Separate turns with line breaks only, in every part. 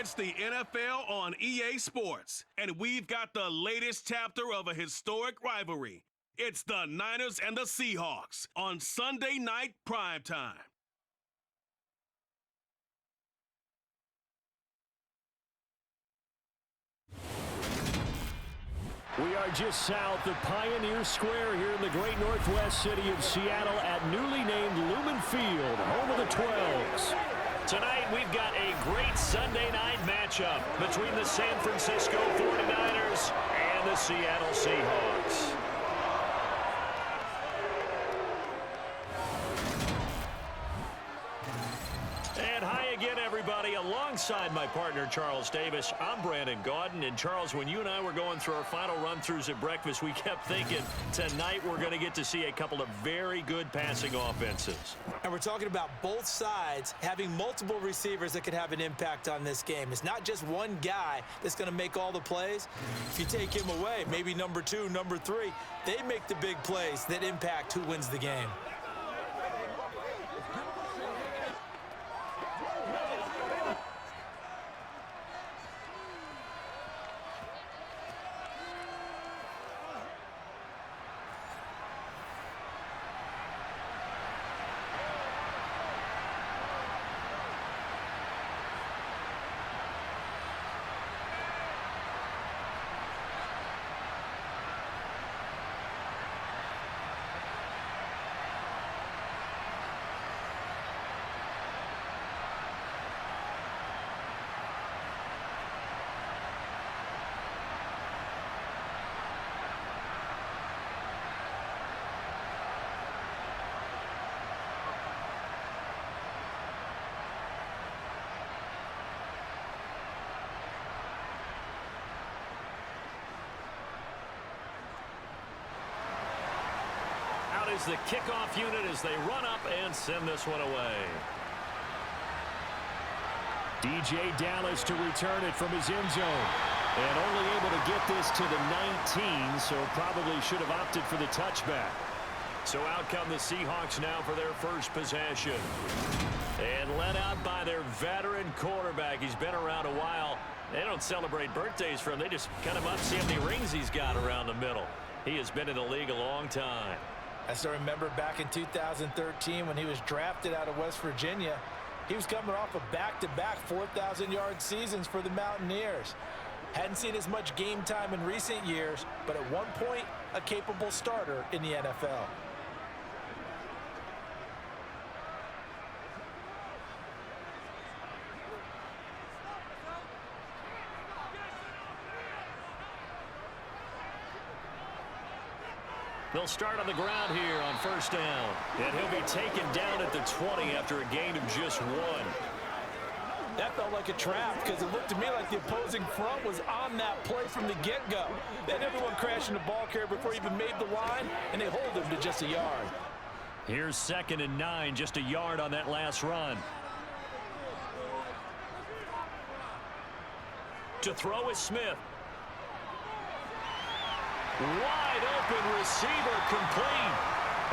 It's the NFL on EA Sports, and we've got the latest chapter of a historic rivalry. It's the Niners and the Seahawks on Sunday night primetime.
We are just south of Pioneer Square here in the great northwest city of Seattle at newly named Lumen Field, home of the 12s.
Tonight, we've got a great Sunday night matchup between the San Francisco 49ers and the Seattle Seahawks. And hi again, everybody. Alongside my partner, Charles Davis, I'm Brandon Gaudin. And, Charles, when you and I were going through our final run-throughs at breakfast, we kept thinking tonight we're going to get to see a couple of very good passing offenses.
And we're talking about both sides having multiple receivers that could have an impact on this game. It's not just one guy that's going to make all the plays. If you take him away, maybe number 2, number 3, they make the big plays that impact who wins the game.
Is the kickoff unit as they run up and send this one away.
DJ Dallas to return it from his end zone. And only able to get this to the 19, so probably should have opted for the touchback.
So out come the Seahawks now for their first possession. And led out by their veteran quarterback. He's been around a while. They don't celebrate birthdays for him. They just cut him up, see how many rings he's got around the middle. He has been in the league a long time.
I still remember back in 2013 when he was drafted out of West Virginia. He was coming off of back-to-back 4,000-yard seasons for the Mountaineers. Hadn't seen as much game time in recent years, but at one point, a capable starter in the NFL.
They'll start on the ground here on first down. And he'll be taken down at the 20 after a gain of just 1.
That felt like a trap because it looked to me like the opposing front was on that play from the get-go. Then everyone crashing the ball carrier before he even made the line, and they hold him to just a yard.
Here's 2nd and 9, just a yard on that last run. To throw is Smith. Wide open receiver complete.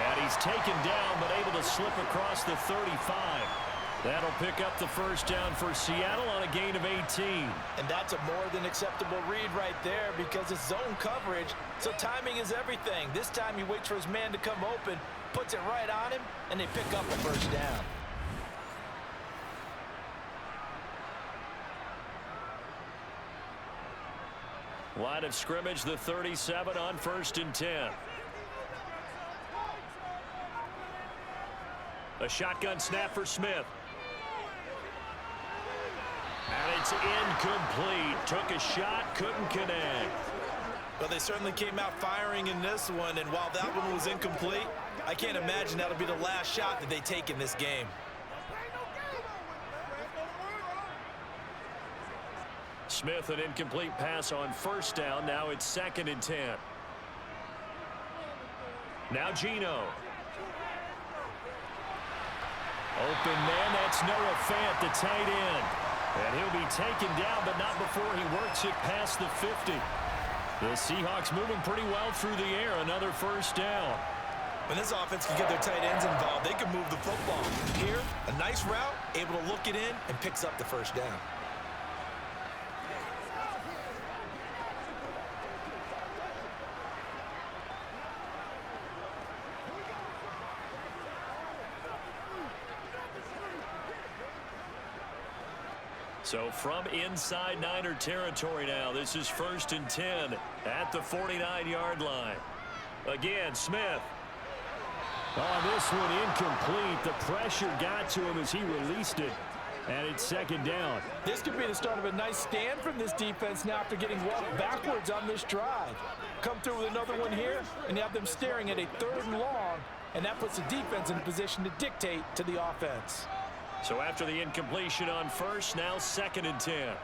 And he's taken down but able to slip across the 35. That'll pick up the first down for Seattle on a gain of 18.
And that's a more than acceptable read right there because it's zone coverage, so timing is everything. This time he waits for his man to come open, puts it right on him, and they pick up a first down.
Line of scrimmage, the 37 on 1st and 10. A shotgun snap for Smith. And it's incomplete. Took a shot, couldn't connect.
Well, they certainly came out firing in this one, and while that one was incomplete, I can't imagine that'll be the last shot that they take in this game.
Smith, an incomplete pass on first down. Now it's 2nd and 10. Now Geno. Open man, that's Noah Fant, the tight end. And he'll be taken down, but not before he works it past the 50. The Seahawks moving pretty well through the air. Another first down.
When this offense can get their tight ends involved, they can move the football. Here, a nice route, able to look it in, and picks up the first down.
So from inside Niner territory now, this is 1st and 10 at the 49-yard line. Again, Smith.
On this one, incomplete. The pressure got to him as he released it. And it's 2nd down.
This could be the start of a nice stand from this defense now after getting walked backwards on this drive. Come through with another one here, and you have them staring at a 3rd and long, and that puts the defense in a position to dictate to the offense.
So after the incompletion on 1st, now 2nd and 10.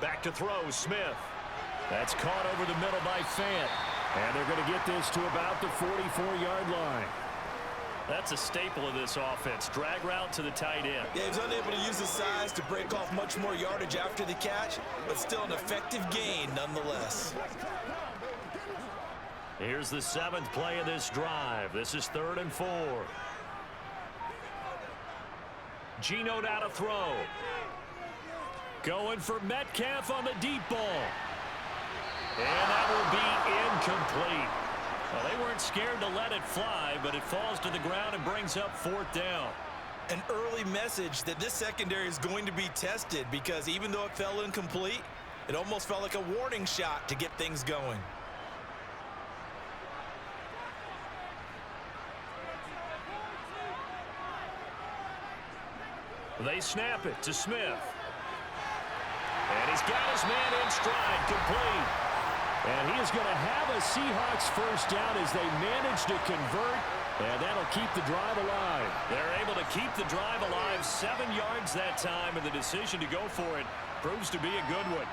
Back to throw, Smith. That's caught over the middle by Fant.
And they're going to get this to about the 44-yard line.
That's a staple of this offense. Drag route to the tight end.
Yeah, he was unable to use his size to break off much more yardage after the catch, but still an effective gain nonetheless.
Here's the 7th play of this drive. This is 3rd and 4. Geno now to throw. Going for Metcalf on the deep ball. And that will be incomplete. Well, they weren't scared to let it fly, but it falls to the ground and brings up 4th down.
An early message that this secondary is going to be tested, because even though it fell incomplete, it almost felt like a warning shot to get things going.
They snap it to Smith. And he's got his man in stride, complete.
And he is going to have a Seahawks 1st down as they manage to convert, and that'll keep the drive alive.
They're able to keep the drive alive, 7 yards that time, and the decision to go for it proves to be a good one.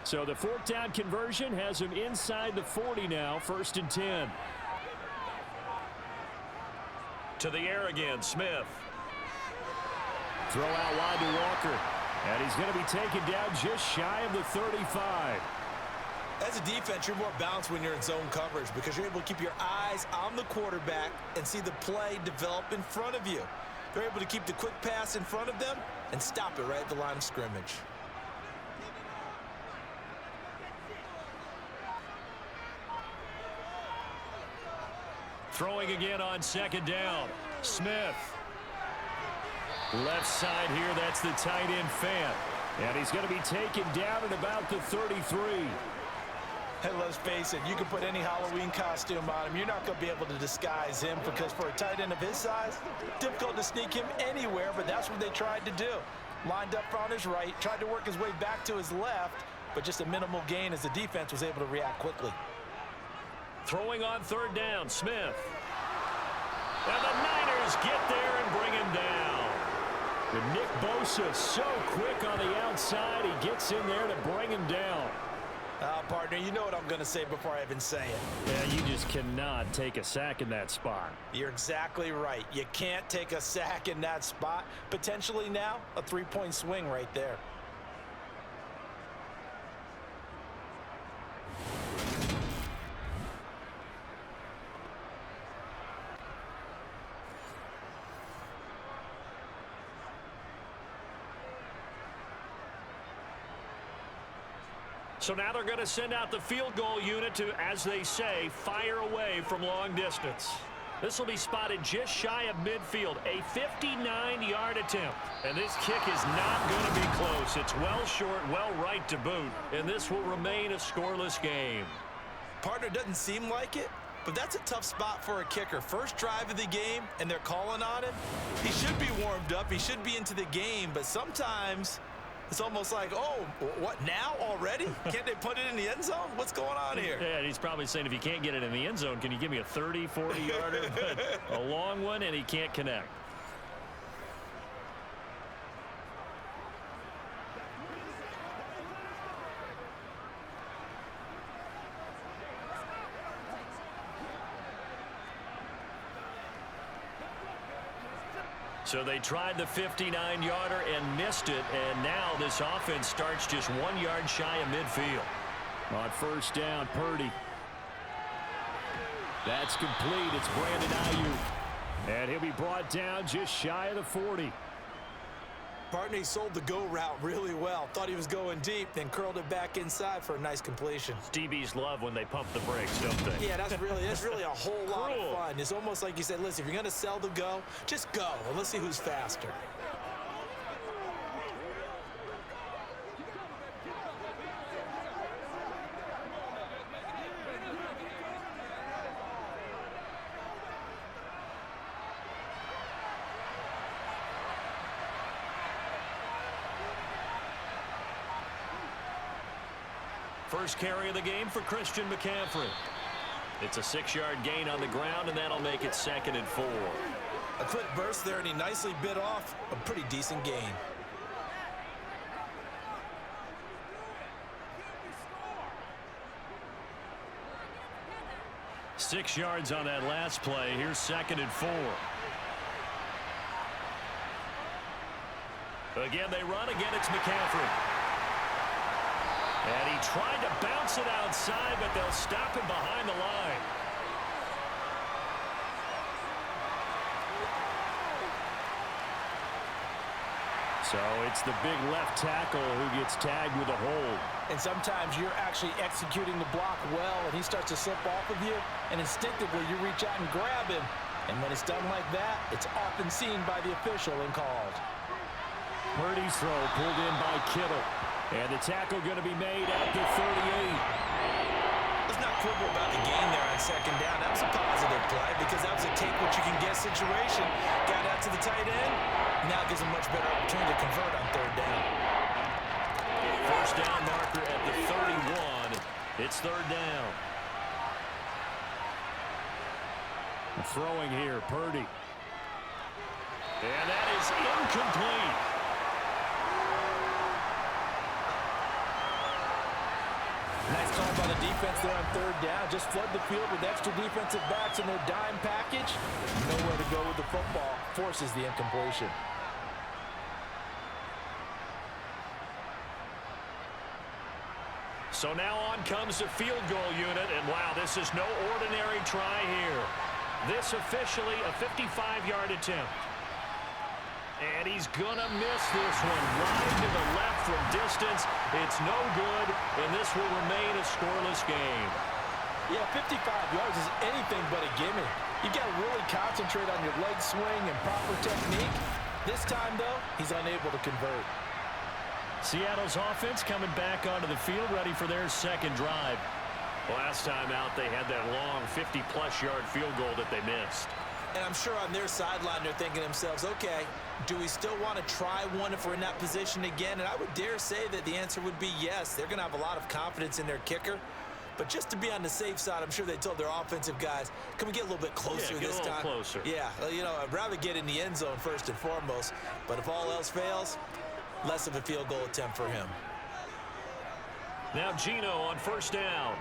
So the 4th down conversion has him inside the 40 now, 1st and 10.
To the air again, Smith.
Throw out wide to Walker. And he's going to be taken down just shy of the 35.
As a defense, you're more balanced when you're in zone coverage because you're able to keep your eyes on the quarterback and see the play develop in front of you. They're able to keep the quick pass in front of them and stop it right at the line of scrimmage.
Throwing again on 2nd down. Smith. Left side here, that's the tight end Fant.
And he's going to be taken down at about the 33.
Hey, let's face it, you can put any Halloween costume on him. You're not going to be able to disguise him because for a tight end of his size, difficult to sneak him anywhere, but that's what they tried to do. Lined up on his right, tried to work his way back to his left, but just a minimal gain as the defense was able to react quickly.
Throwing on 3rd down, Smith. And the Niners get there and bring him down.
And Nick Bosa so quick on the outside, he gets in there to bring him down.
Partner, you know what I'm going to say before I even say it.
Yeah, you just cannot take a sack in that spot.
You're exactly right. You can't take a sack in that spot. Potentially now, a 3-point swing right there.
So now they're going to send out the field goal unit to, as they say, fire away from long distance. This will be spotted just shy of midfield, a 59-yard attempt. And this kick is not going to be close. It's well short, well right to boot, and this will remain a scoreless game.
Partner, doesn't seem like it, but that's a tough spot for a kicker. First drive of the game, and they're calling on him. He should be warmed up. He should be into the game, but sometimes it's almost like, oh, what, now already? Can't they put it in the end zone? What's going on here?
Yeah, he's probably saying, if you can't get it in the end zone, can you give me a 30, 40-yarder? But a long one, and he can't connect. So they tried the 59-yarder and missed it, and now this offense starts just 1 yard shy of midfield.
On 1st down, Purdy. That's complete. It's Brandon Ayuk. And he'll be brought down just shy of the 40.
Partner, he sold the go route really well. Thought he was going deep, then curled it back inside for a nice completion.
DBs love when they pump the brakes, don't they?
Yeah, that's really a whole lot of fun. It's almost like you said, listen, if you're going to sell the go, just go, and let's see who's faster.
First carry of the game for Christian McCaffrey. It's a 6-yard gain on the ground, and that'll make it 2nd and 4.
A quick burst there, and he nicely bit off a pretty decent gain.
Six yards on that last play. Here's 2nd and 4. Again, they run. Again, it's McCaffrey. And he tried to bounce it outside, but they'll stop him behind the line.
So it's the big left tackle who gets tagged with a hold.
And sometimes you're actually executing the block well, and he starts to slip off of you, and instinctively you reach out and grab him. And when it's done like that, it's often seen by the official and called.
Purdy's throw pulled in by Kittle. And the tackle going to be made at the 38.
Let's not quibble about the gain there on 2nd down. That was a positive play because that was a take-what-you-can-get situation. Got out to the tight end. Now gives him much better opportunity to convert on 3rd down.
First down marker at the 31. It's 3rd down.
Throwing here, Purdy. And that is incomplete.
Nice call by the defense there on 3rd down. Just flood the field with extra defensive backs in their dime package. Nowhere to go with the football. Forces the incompletion.
So now on comes the field goal unit. And wow, this is no ordinary try here. This officially a 55-yard attempt. And he's going to miss this one. Line to the left from distance. It's no good, and this will remain a scoreless game.
Yeah, 55 yards is anything but a gimme. You got to really concentrate on your leg swing and proper technique. This time, though, he's unable to convert.
Seattle's offense coming back onto the field, ready for their 2nd drive. Last time out, they had that long 50-plus yard field goal that they missed.
And I'm sure on their sideline they're thinking to themselves, okay, do we still want to try one if we're in that position again? And I would dare say that the answer would be yes. They're going to have a lot of confidence in their kicker. But just to be on the safe side, I'm sure they told their offensive guys, can we get a little bit closer this time?
Closer.
Yeah, you know, I'd rather get in the end zone first and foremost. But if all else fails, less of a field goal attempt for him.
Now Geno on 1st down.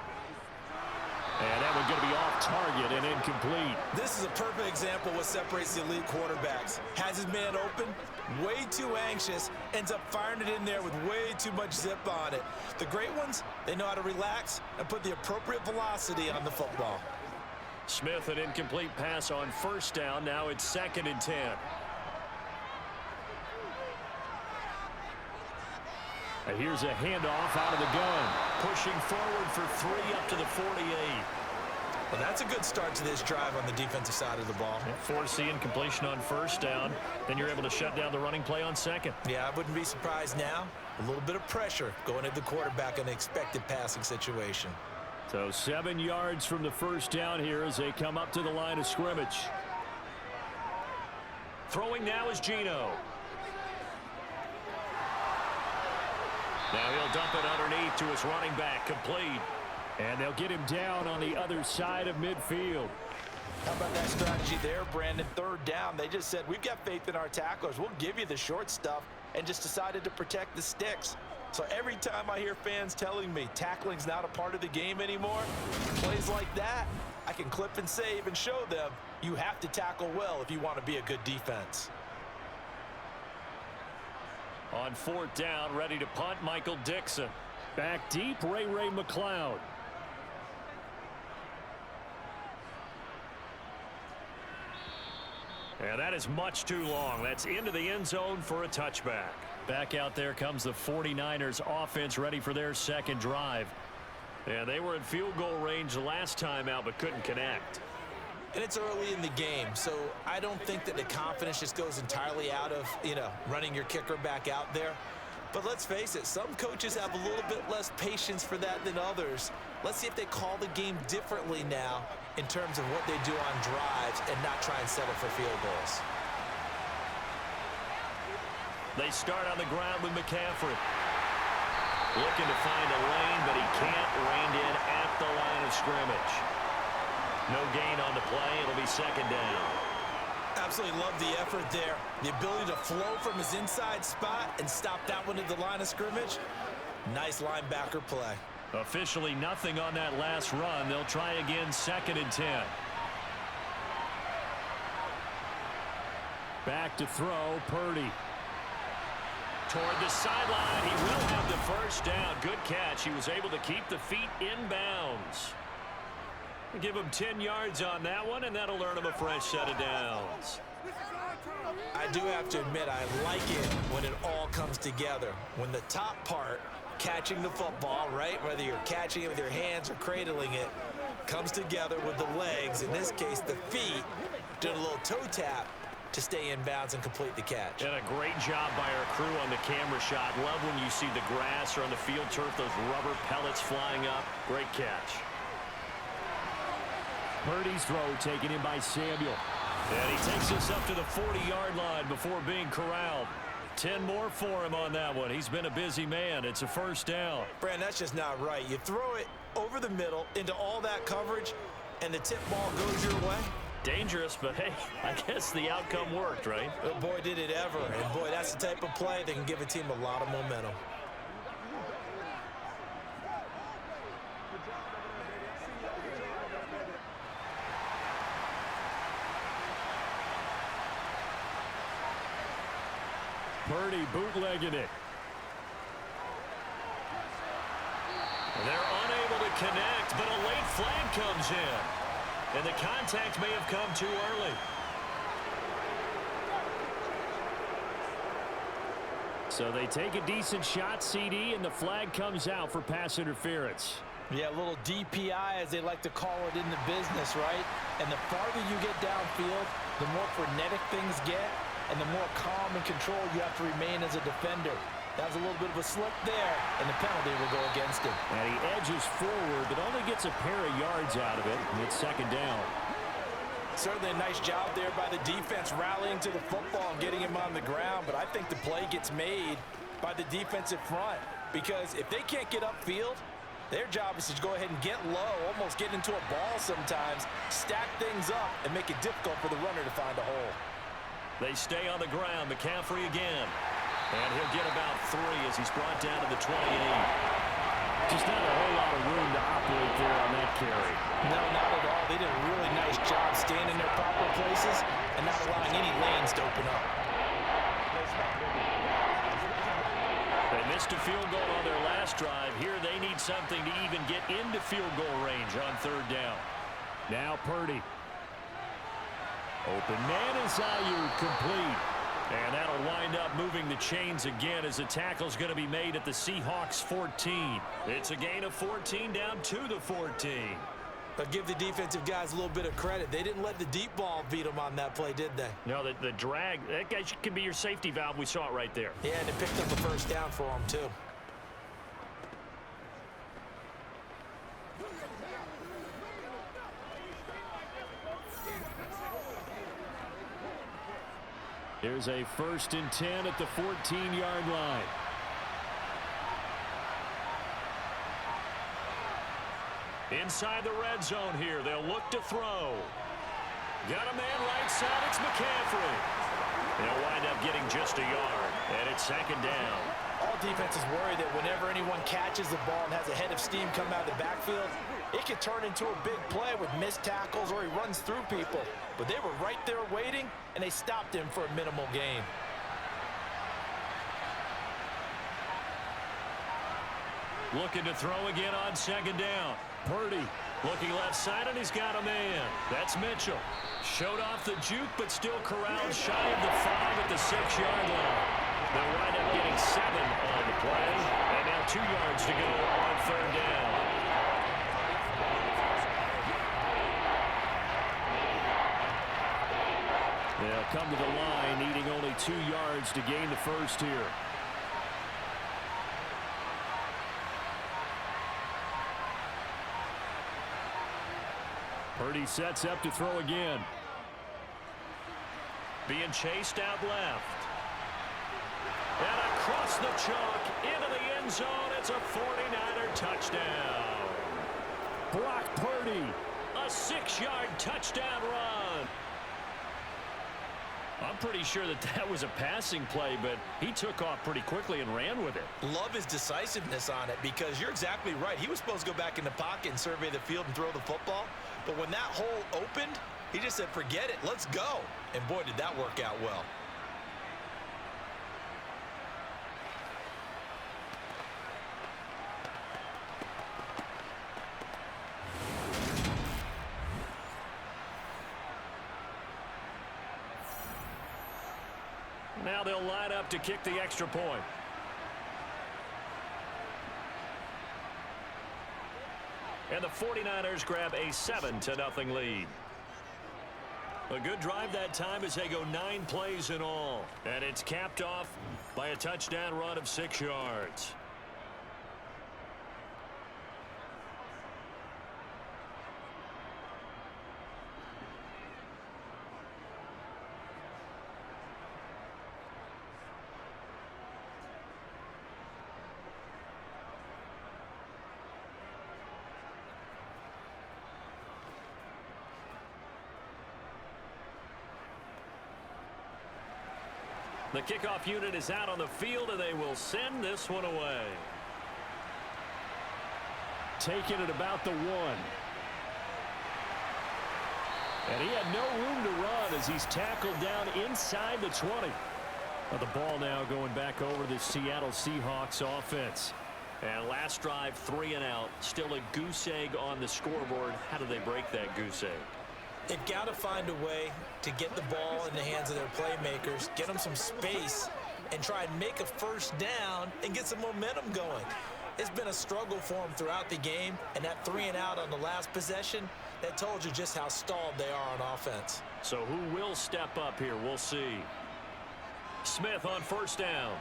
And that one's going to be off target and incomplete.
This is a perfect example of what separates the elite quarterbacks. Has his man open, way too anxious, ends up firing it in there with way too much zip on it. The great ones, they know how to relax and put the appropriate velocity on the football.
Smith, an incomplete pass on 1st down. Now it's 2nd and 10.
And here's a handoff out of the gun.
Pushing forward for 3 up to the 48.
Well, that's a good start to this drive on the defensive side of the ball.
Force the incompletion on 1st down. Then you're able to shut down the running play on 2nd.
Yeah, I wouldn't be surprised now. A little bit of pressure going at the quarterback in an expected passing situation.
So 7 yards from the 1st down here as they come up to the line of scrimmage.
Throwing now is Geno. Now he'll dump it underneath to his running back, complete.
And they'll get him down on the other side of midfield.
How about that strategy there, Brandon? 3rd down, they just said, we've got faith in our tacklers. We'll give you the short stuff, and just decided to protect the sticks. So every time I hear fans telling me tackling's not a part of the game anymore, plays like that, I can clip and save and show them you have to tackle well if you want to be a good defense.
On 4th down, ready to punt, Michael Dixon.
Back deep, Ray McLeod.
And that is much too long. That's into the end zone for a touchback. Back out there comes the 49ers offense ready for their second drive. And they were in field goal range last time out but couldn't connect.
And it's early in the game, so I don't think that the confidence just goes entirely out of, running your kicker back out there. But let's face it, some coaches have a little bit less patience for that than others. Let's see if they call the game differently now in terms of what they do on drives and not try and settle for field goals.
They start on the ground with McCaffrey. Looking to find a lane, but he can't. Reined in at the line of scrimmage. No gain on the play. It'll be second down.
Absolutely love the effort there. The ability to flow from his inside spot and stop that one at the line of scrimmage. Nice linebacker play.
Officially nothing on that last run. They'll try again, 2nd and 10.
Back to throw, Purdy.
Toward the sideline. He will have the first down. Good catch. He was able to keep the feet in bounds. Give him 10 yards on that one, and that'll earn him a fresh set of downs.
I do have to admit, I like it when it all comes together. When the top part, catching the football, right, whether you're catching it with your hands or cradling it, comes together with the legs, in this case the feet, doing a little toe tap to stay in bounds and complete the catch.
And a great job by our crew on the camera shot. Love when you see the grass or on the field turf, those rubber pellets flying up. Great catch.
Purdy's throw taken in by Samuel.
And he takes us up to the 40-yard line before being corralled. 10 more for him on that one. He's been a busy man. It's a first down.
Brand, that's just not right. You throw it over the middle into all that coverage, and the tip ball goes your way.
Dangerous, but hey, I guess the outcome worked, right?
Oh, boy, did it ever. And, boy, that's the type of play that can give a team a lot of momentum.
Purdy bootlegging it.
They're unable to connect, but a late flag comes in. And the contact may have come too early.
So they take a decent shot, CD, and the flag comes out for pass interference.
Yeah, a little DPI, as they like to call it in the business, right? And the farther you get downfield, the more frenetic things get, and the more calm and control you have to remain as a defender. That was a little bit of a slip there, and the penalty will go against him.
And he edges forward, but only gets a pair of yards out of it, and it's second down.
Certainly a nice job there by the defense rallying to the football and getting him on the ground, but I think the play gets made by the defensive front, because if they can't get upfield, their job is to go ahead and get low, almost get into a ball sometimes, stack things up, and make it difficult for the runner to find a hole.
They stay on the ground. McCaffrey again. And he'll get about 3 as he's brought down to the 28.
Just not a whole lot of room to operate there on that carry.
No, not at all. They did a really nice job staying in their proper places and not allowing any lanes to open up.
They missed a field goal on their last drive. Here they need something to even get into field goal range on 3rd down.
Now Purdy. Open man is Ayuk, complete. And that'll wind up moving the chains again as the tackle's going to be made at the Seahawks 14. It's a gain of 14 down to the 14.
But give the defensive guys a little bit of credit. They didn't let the deep ball beat them on that play, did they?
No, the drag, that guy can be your safety valve. We saw it right there.
Yeah, and it picked up a first down for them, too.
Here's a 1st and 10 at the 14-yard line.
Inside the red zone here. They'll look to throw. Got a man right side. It's McCaffrey. They'll wind up getting just a yard. And it's 2nd down.
All defenses worry that whenever anyone catches the ball and has a head of steam come out of the backfield, it could turn into a big play with missed tackles or he runs through people. But they were right there waiting, and they stopped him for a minimal gain.
Looking to throw again on second down. Purdy looking left side, and he's got a man. That's Mitchell. Showed off the juke, but still corralled shy of the 5 at the 6-yard line. They'll wind up getting 7 on the play. And now 2 yards to go on third down. They'll come to the line, needing only 2 yards to gain the first here. Purdy sets up to throw again. Being chased out left. And across the chalk into the end zone. It's a 49er touchdown. Brock Purdy, a 6-yard touchdown run. I'm pretty sure that was a passing play, but he took off pretty quickly and ran with it.
Love his decisiveness on it, because you're exactly right. He was supposed to go back in the pocket and survey the field and throw the football. But when that hole opened, he just said, forget it, let's go. And boy, did that work out well.
Now they'll line up to kick the extra point. And the 49ers grab a 7-0 lead. A good drive that time as they go 9 plays in all. And it's capped off by a touchdown run of 6 yards. The kickoff unit is out on the field, and they will send this one away. Taking it about the 1. And he had no room to run as he's tackled down inside the 20. Well, the ball now going back over the Seattle Seahawks offense. And last drive, 3 and out. Still a goose egg on the scoreboard. How do they break that goose egg?
They've got to find a way to get the ball in the hands of their playmakers, get them some space, and try and make a first down and get some momentum going. It's been a struggle for them throughout the game, and that 3 and out on the last possession, that told you just how stalled they are on offense.
So who will step up here? We'll see. Smith on first down.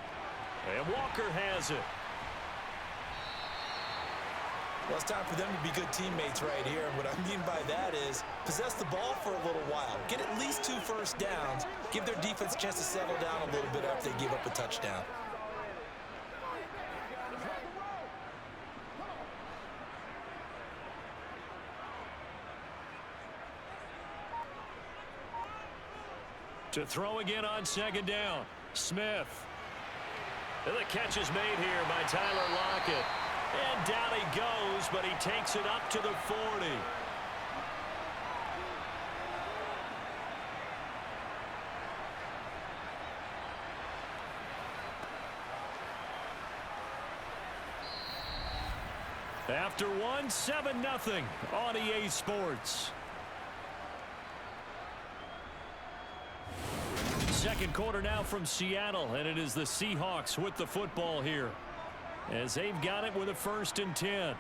And Walker has it.
Well, it's time for them to be good teammates right here. And what I mean by that is possess the ball for a little while. Get at least 2 first downs. Give their defense a chance to settle down a little bit after they give up a touchdown.
To throw again on second down. Smith. And the catch is made here by Tyler Lockett. And down he goes, but he takes it up to the 40. After one, 7-0 on EA Sports. Second quarter now from Seattle, and it is the Seahawks with the football here, as they've got it with a 1st and 10.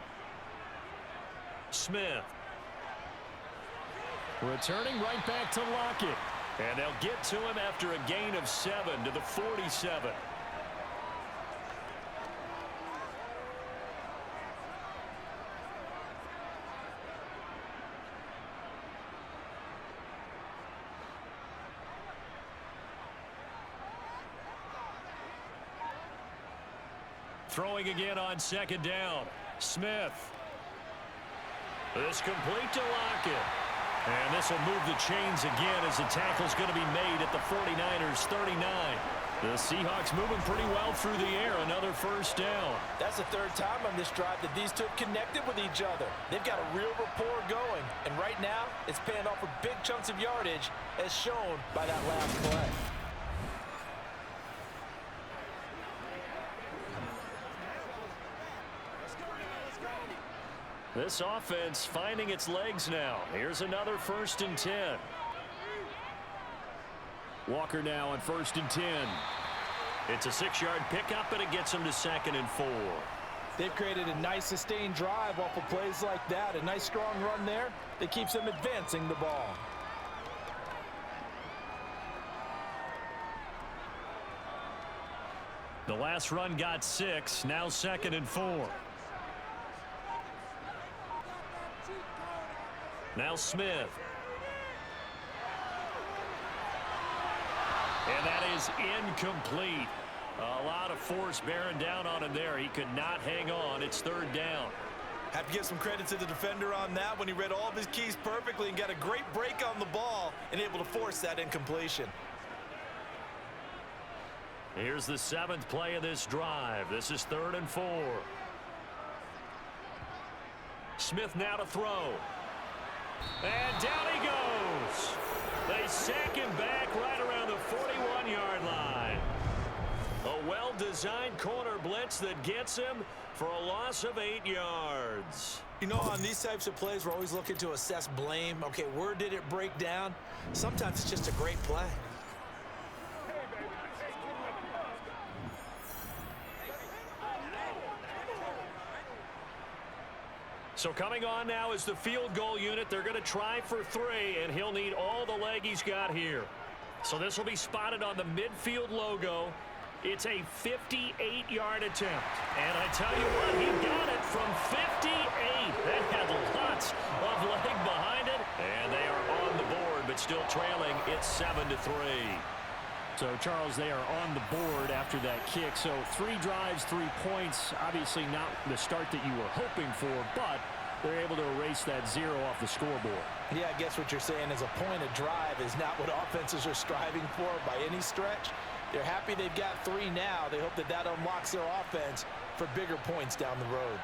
Smith. Returning right back to Lockett. And they'll get to him after a gain of 7 to the 47. Throwing again on second down. Smith. This complete to Lockett. And this will move the chains again as the tackle's going to be made at the 49ers 39. The Seahawks moving pretty well through the air. Another first down.
That's the 3rd time on this drive that these two have connected with each other. They've got a real rapport going. And right now, it's paying off for big chunks of yardage, as shown by that last play.
This offense finding its legs now. Here's another 1st and 10. Walker now on 1st and 10. It's a 6-yard pickup, and it gets him to 2nd and 4.
They've created a nice sustained drive off of plays like that. A nice strong run there that keeps them advancing the ball.
The last run got 6. Now 2nd and 4. Now Smith. And that is incomplete. A lot of force bearing down on him there. He could not hang on. It's 3rd down.
Have to give some credit to the defender on that when he read all of his keys perfectly and got a great break on the ball and able to force that incompletion.
Here's the 7th play of this drive. This is 3rd and 4. Smith now to throw. And down he goes. They sack him back right around the 41-yard line. A well-designed corner blitz that gets him for a loss of 8 yards.
You know, on these types of plays, we're always looking to assess blame. Okay, where did it break down? Sometimes it's just a great play.
So coming on now is the field goal unit. They're going to try for 3, and he'll need all the leg he's got here. So this will be spotted on the midfield logo. It's a 58-yard attempt. And I tell you what, he got it from 58. That had lots of leg behind it. And they are on the board, but still trailing. It's 7-3.
So, Charles, they are on the board after that kick. So 3 drives, 3 points. Obviously not the start that you were hoping for, but they're able to erase that 0 off the scoreboard.
Yeah, I guess what you're saying is a point of drive is not what offenses are striving for by any stretch. They're happy they've got 3 now. They hope that that unlocks their offense for bigger points down the road.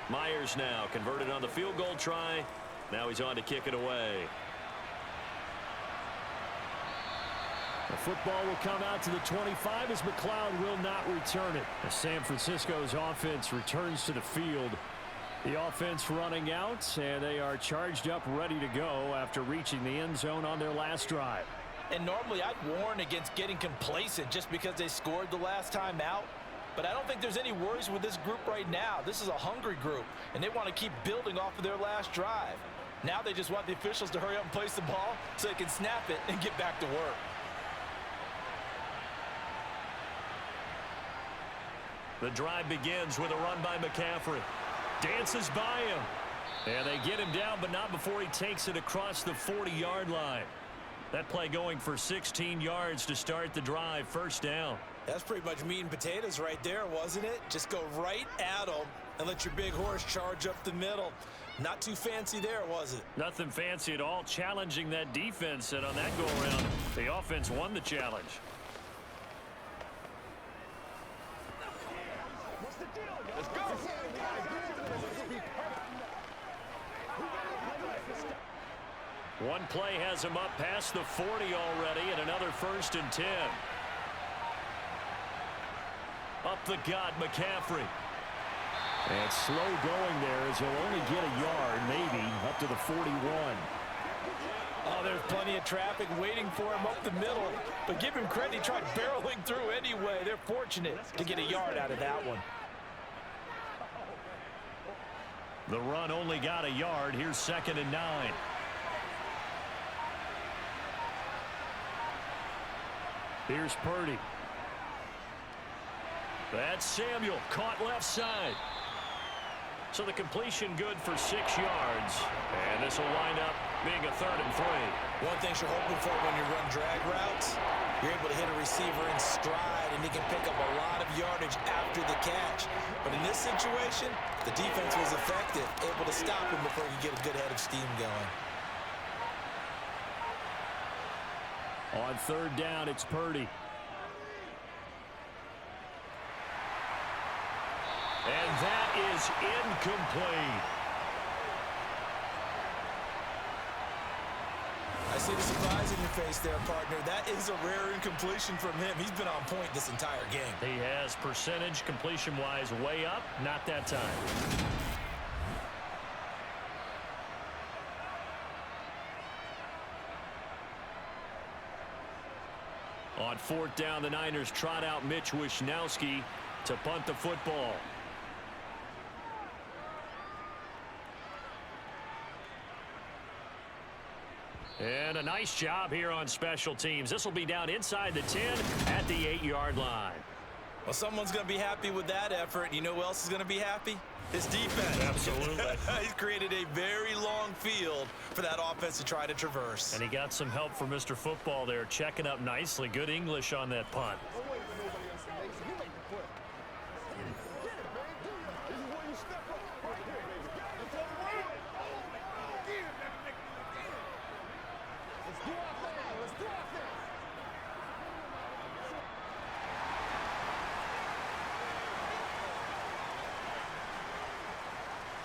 Myers now converted on the field goal try. Now he's on to kick it away.
The football will come out to the 25 as McLeod will not return it. As San Francisco's offense returns to the field. The offense running out, and they are charged up, ready to go after reaching the end zone on their last drive.
And normally I'd warn against getting complacent just because they scored the last time out. But I don't think there's any worries with this group right now. This is a hungry group, and they want to keep building off of their last drive. Now they just want the officials to hurry up and place the ball so they can snap it and get back to work.
The drive begins with a run by McCaffrey. Dances by him. And they get him down, but not before he takes it across the 40-yard line. That play going for 16 yards to start the drive. 1st down.
That's pretty much meat and potatoes right there, wasn't it? Just go right at them and let your big horse charge up the middle. Not too fancy there, was it?
Nothing fancy at all. Challenging that defense, and on that go-around, the offense won the challenge.
Let's go.
One play has him up past the 40 already, and another 1st and 10. Up the gut, McCaffrey.
And slow going there as he'll only get a yard, maybe, up to the 41.
Oh, there's plenty of traffic waiting for him up the middle. But give him credit, he tried barreling through anyway. They're fortunate to get a yard out of that one.
The run only got a yard. Here's 2nd and 9.
Here's Purdy.
That's Samuel, caught left side. So the completion good for 6 yards. And this will wind up being a 3rd and 3.
One thing you're hoping for when you run drag routes, you're able to hit a receiver in stride, and he can pick up a lot of yardage after the catch. But in this situation, the defense was effective, able to stop him before he could get a good head of steam going.
On 3rd down, it's Purdy.
And that is incomplete.
I see the surprise in your face there, partner. That is a rare incompletion from him. He's been on point this entire game.
He has percentage completion-wise way up. Not that time. On fourth down, the Niners trot out Mitch Wishnowski to punt the football. And a nice job here on special teams. This will be down inside the 10 at the 8-yard line.
Well, someone's going to be happy with that effort. You know who else is going to be happy? His defense.
Absolutely.
He's created a very long field for that offense to try to traverse.
And he got some help from Mr. Football there, checking up nicely. Good English on that punt.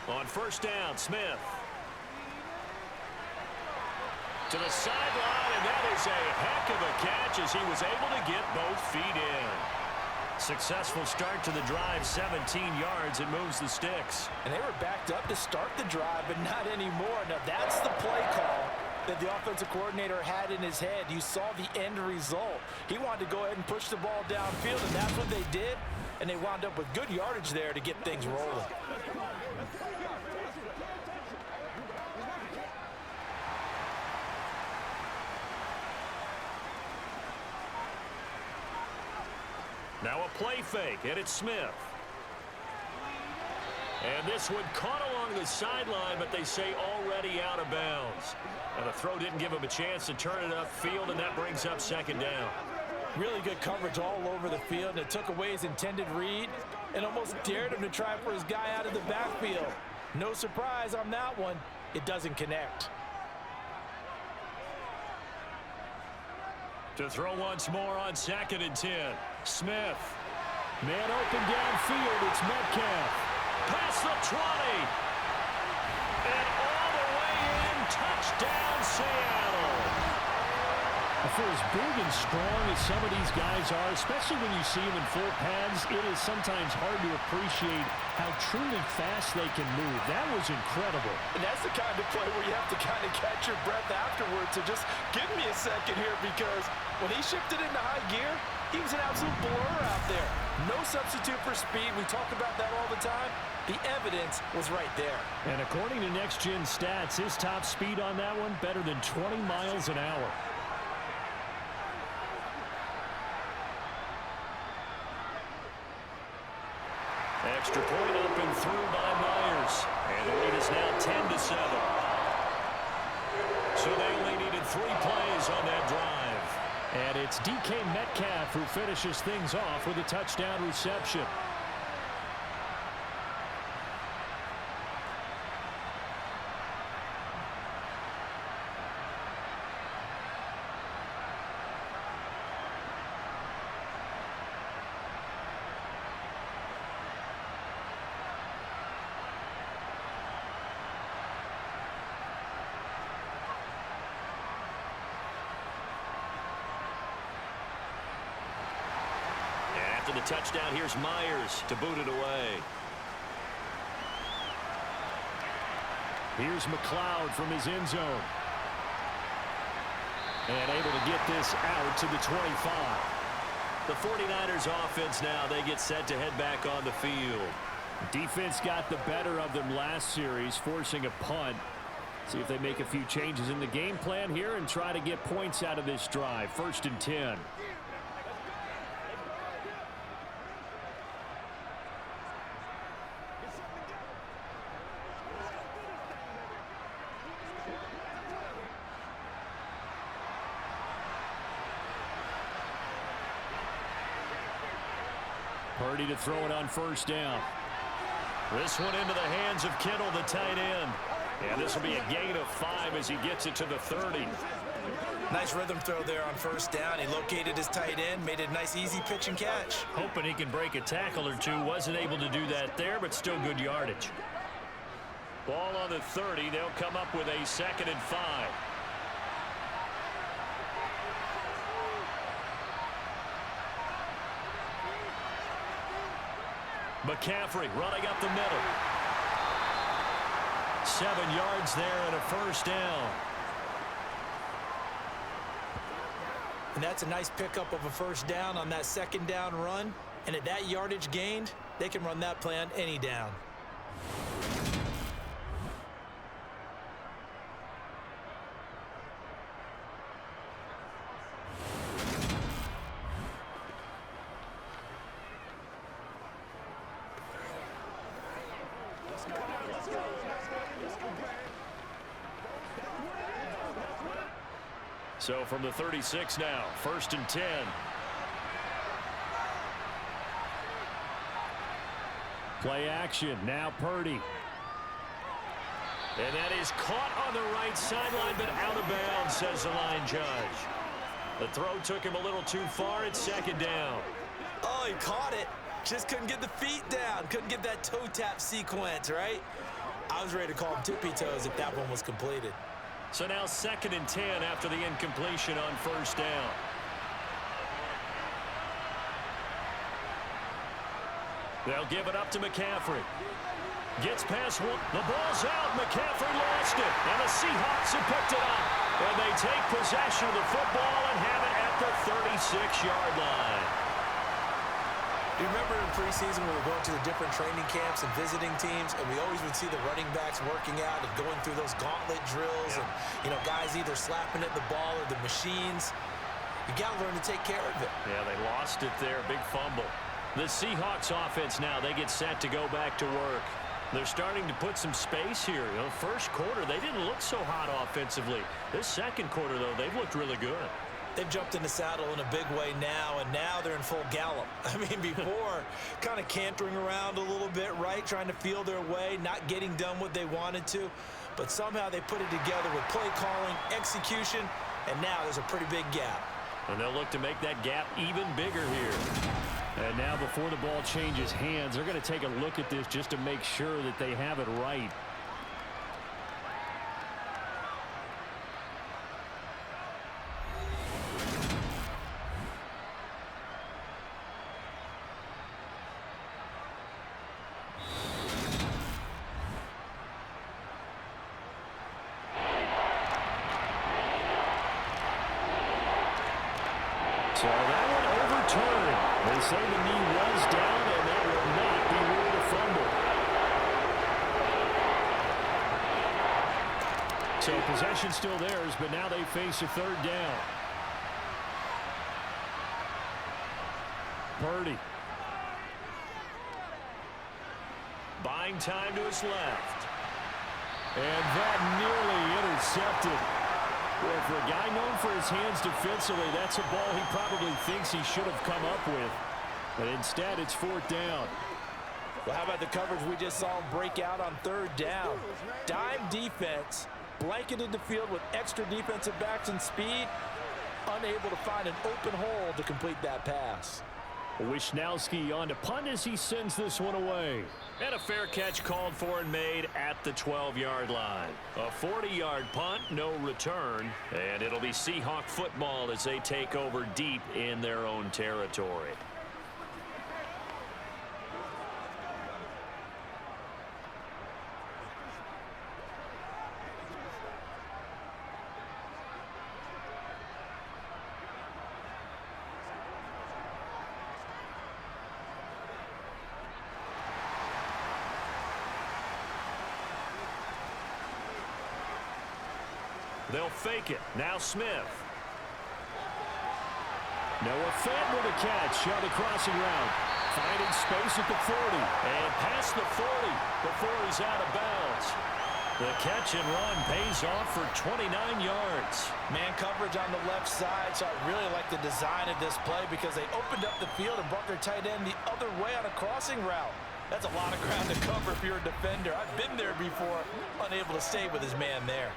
On first down, Smith. To the sideline, and that is a heck of a catch as he was able to get both feet in. Successful start to the drive, 17 yards, and moves the sticks.
And they were backed up to start the drive, but not anymore. Now that's the play call that the offensive coordinator had in his head. You saw the end result. He wanted to go ahead and push the ball downfield, and that's what they did. And they wound up with good yardage there to get things rolling.
Now a play fake, and it's Smith. And this one caught along the sideline, but they say already out of bounds. And the throw didn't give him a chance to turn it upfield, and that brings up second down.
Really good coverage all over the field, and it took away his intended read and almost dared him to try for his guy out of the backfield. No surprise on that one. It doesn't connect.
To throw once more on 2nd and 10. Smith. Man open downfield. It's Metcalf. Past the 20. And all the way in. Touchdown, Seattle.
For as big and strong as some of these guys are, especially when you see them in full pads, it is sometimes hard to appreciate how truly fast they can move. That was incredible.
And that's the kind of play where you have to kind of catch your breath afterwards. So just give me a second here, because when he shifted into high gear, he was an absolute blur out there. No substitute for speed. We talk about that all the time. The evidence was right there.
And according to Next Gen Stats, his top speed on that one, better than 20 miles an hour.
Extra point up and through by Myers. And the lead is now 10-7. So they only needed 3 plays on that drive.
And it's DK Metcalf who finishes things off with a touchdown reception.
After the touchdown, here's Myers to boot it away.
Here's McLeod from his end zone. And able to get this out to the 25.
The 49ers offense now, they get set to head back on the field.
Defense got the better of them last series, forcing a punt. See if they make a few changes in the game plan here and try to get points out of this drive. 1st and 10. Purdy to throw it on 1st down.
This one into the hands of Kittle, the tight end. And this will be a gain of 5 as he gets it to the 30.
Nice rhythm throw there on 1st down. He located his tight end, made a nice easy pitch and catch.
Hoping he can break a tackle or two. Wasn't able to do that there, but still good yardage. Ball on the 30. They'll come up with a 2nd and 5.
McCaffrey running up the middle. 7 yards there and a first down.
And that's a nice pickup of a first down on that second down run. And at that yardage gained, they can run that play on any down.
So from the 36 now, 1st and 10. Play action, now Purdy. And that is caught on the right sideline, but out of bounds, says the line judge. The throw took him a little too far. It's 2nd down.
Oh, he caught it. Just couldn't get the feet down. Couldn't get that toe tap sequence, right? I was ready to call him tippy toes if that one was completed.
So now 2nd and 10 after the incompletion on 1st down. They'll give it up to McCaffrey. Gets past one. The ball's out. McCaffrey lost it. And the Seahawks have picked it up. And they take possession of the football and have it at the 36-yard line.
Do you remember in preseason when we were going to the different training camps and visiting teams, and we always would see the running backs working out and going through those gauntlet drills, and, you know, guys either slapping at the ball or the machines. You got to learn to take care of it.
Yeah, they lost it there. Big fumble. The Seahawks offense now, they get set to go back to work. They're starting to put some space here. You know, first quarter, they didn't look so hot offensively. This second quarter, though, they've looked really good.
They've jumped in the saddle in a big way now, and now they're in full gallop. I mean, before, kind of cantering around a little bit, right? Trying to feel their way, not getting done what they wanted to. But somehow they put it together with play calling, execution, and now there's a pretty big gap.
And they'll look to make that gap even bigger here.
And now before the ball changes hands, they're going to take a look at this just to make sure that they have it right. So that one overturned. They say the knee was down, and that will not be ruled a fumble. So possession still theirs, but now they face a 3rd down. Purdy.
Buying time to his left.
And that nearly intercepted. Well, for a guy known for his hands defensively, that's a ball he probably thinks he should have come up with. But instead, it's 4th down.
Well, how about the coverage we just saw him break out on 3rd down? Dime defense, blanketed the field with extra defensive backs and speed, unable to find an open hole to complete that pass.
Wisnowski on to punt as he sends this one away.
And a fair catch called for and made at the 12-yard line. A 40-yard punt, no return. And it'll be Seahawk football as they take over deep in their own territory. They'll fake it. Now Smith.
Noah Fant with a catch on the crossing route. Finding space at the 40.
And past the 40 before he's out of bounds. The catch and run pays off for 29 yards.
Man coverage on the left side, so I really like the design of this play because they opened up the field and brought their tight end the other way on a crossing route. That's a lot of ground to cover if you're a defender. I've been there before, unable to stay with his man there.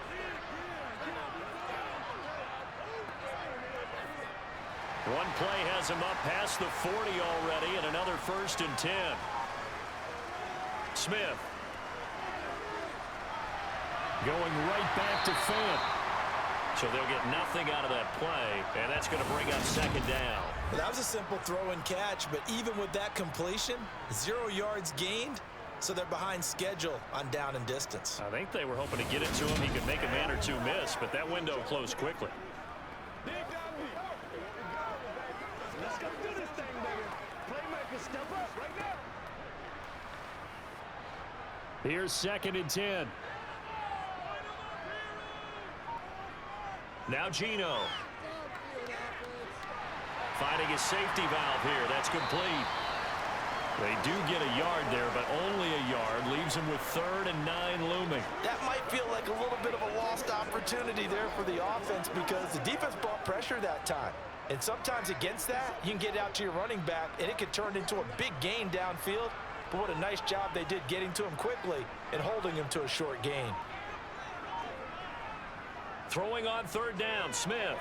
One play has him up past the 40 already, and another 1st and 10. Smith.
Going right back to Fant.
So they'll get nothing out of that play, and that's going to bring up 2nd down.
That was a simple throw and catch, but even with that completion, 0 yards gained, so they're behind schedule on down and distance.
I think they were hoping to get it to him. He could make a man or two miss, but that window closed quickly.
Let's go do this thing, baby. Playmakers, step up right now.
Here's 2nd and 10. Now Gino. Finding his safety valve here. That's complete. They do get a yard there, but only a yard. Leaves him with 3rd and 9 looming.
That might feel like a little bit of a lost opportunity there for the offense because the defense brought pressure that time. And sometimes against that, you can get out to your running back, and it could turn into a big gain downfield. But what a nice job they did getting to him quickly and holding him to a short gain.
Throwing on 3rd down, Smith.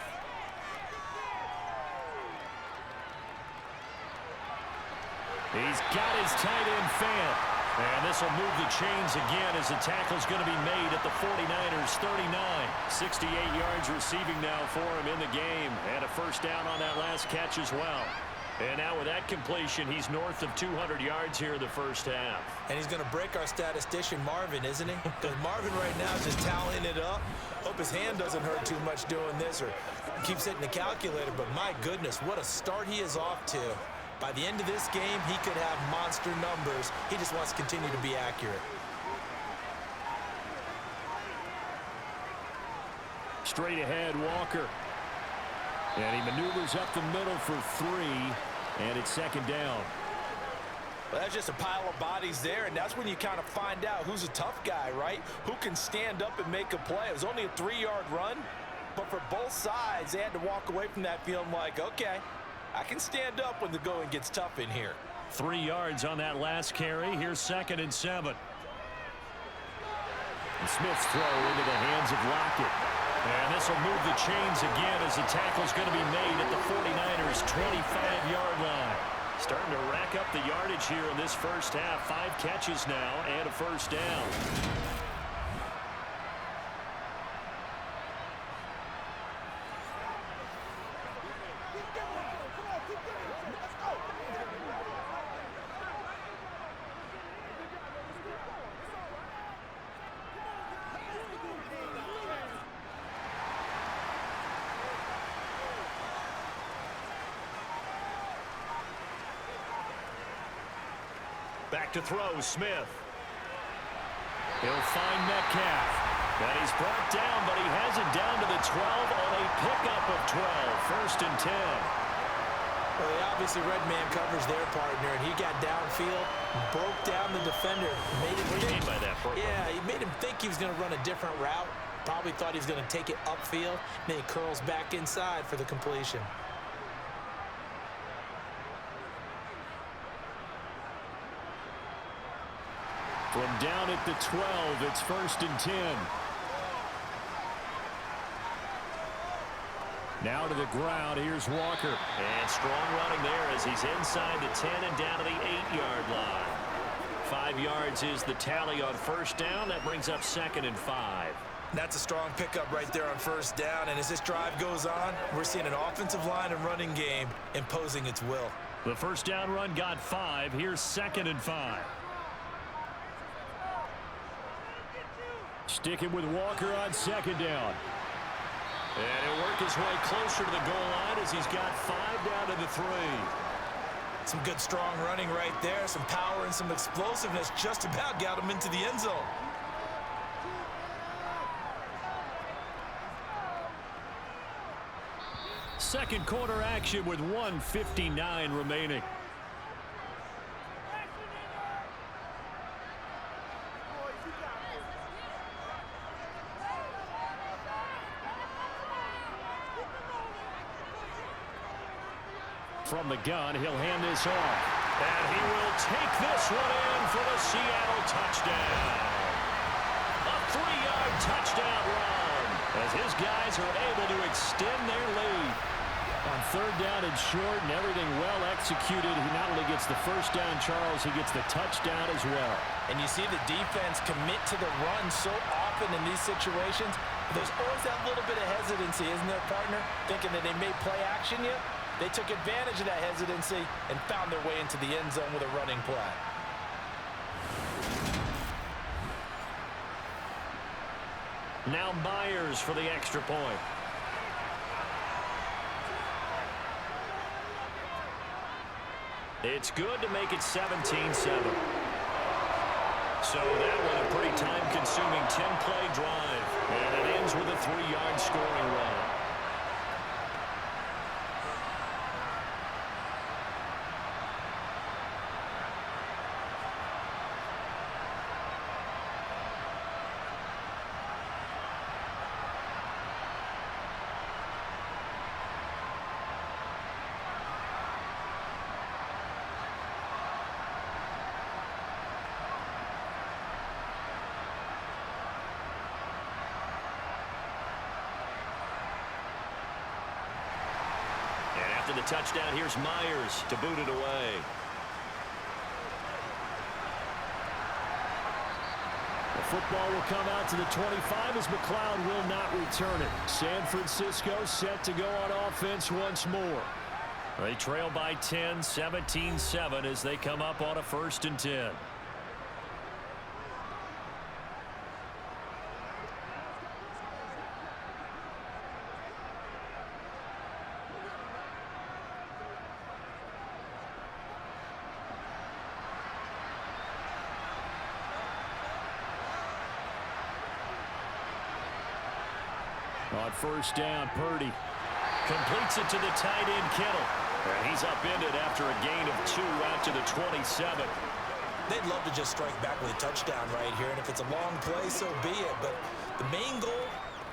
He's got his tight end fan. And this will move the chains again as the tackle's going to be made at the 49ers 39. 68 yards receiving now for him in the game. And a first down on that last catch as well. And now with that completion, he's north of 200 yards here in the first half.
And he's going to break our statistician Marvin, isn't he? Because Marvin right now is just tallying it up. Hope his hand doesn't hurt too much doing this or keeps hitting the calculator. But my goodness, what a start he is off to. By the end of this game, he could have monster numbers. He just wants to continue to be accurate.
Straight ahead, Walker. And he maneuvers up the middle for 3. And it's 2nd down.
Well, that's just a pile of bodies there, and that's when you kind of find out who's a tough guy, right? Who can stand up and make a play. It was only a 3-yard run, but for both sides, they had to walk away from that feeling like, okay, I can stand up when the going gets tough in here.
3 yards on that last carry. Here's 2nd and 7. And Smith's throw into the hands of Lockett. And this will move the chains again as the tackle's going to be made at the 49ers' 25-yard line. Starting to rack up the yardage here in this first half. 5 catches now and a first down. Back to throw, Smith. He'll find Metcalf. And he's brought down, but he has it down to the 12 on a pickup of 12. 1st and 10.
Well, he obviously red man covers their partner, and he got downfield, broke down the defender.
What do you mean by that, Brooklyn?
Yeah, he made him think he was going to run a different route. Probably thought he was going to take it upfield. Then he curls back inside for the completion.
From down at the 12, it's 1st and 10. Now to the ground, here's Walker. And strong running there as he's inside the 10 and down to the 8-yard line. 5 yards is the tally on first down. That brings up 2nd and 5.
That's a strong pickup right there on first down. And as this drive goes on, we're seeing an offensive line and running game imposing its will.
The first down run got 5. Here's 2nd and 5. Sticking with Walker on 2nd down. And he'll work his way closer to the goal line as he's got 5 down to the 3.
Some good strong running right there. Some power and some explosiveness just about got him into the end zone.
Second quarter action with 1:59 remaining. From the gun, he'll hand this off. And he will take this one in for the Seattle touchdown. A 3-yard touchdown run as his guys are able to extend their lead. On 3rd down and short and everything well executed, he not only gets the first down, Charles, he gets the touchdown as well.
And you see the defense commit to the run so often in these situations. There's always that little bit of hesitancy, isn't there, partner? Thinking that they may play action you. They took advantage of that hesitancy and found their way into the end zone with a running play.
Now Myers for the extra point. It's good to make it 17-7. So that one a pretty time-consuming 10-play drive. And it ends with a 3-yard scoring run. The touchdown, here's Myers to boot it away.
The football will come out to the 25 as McLeod will not return it. San Francisco set to go on offense once more.
They trail by 10, 17-7 as they come up on a 1st and 10.
On 1st down, Purdy
completes it to the tight end, Kittle. And he's upended after a gain of 2 out to the 27.
They'd love to just strike back with a touchdown right here, and if it's a long play, so be it. But the main goal,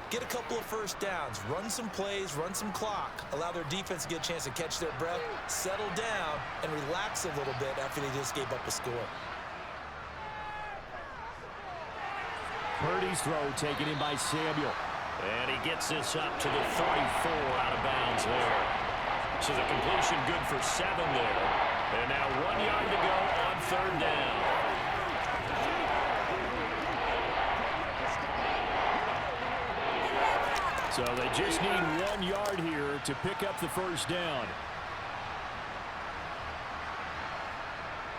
get a couple of 1st downs, run some plays, run some clock, allow their defense to get a chance to catch their breath, settle down, and relax a little bit after they just gave up a score.
Purdy's throw taken in by Samuel.
And he gets this up to the 34 out of bounds there. So the completion good for 7 there. And now 1 yard to go on 3rd down.
So they just need 1 yard here to pick up the 1st down.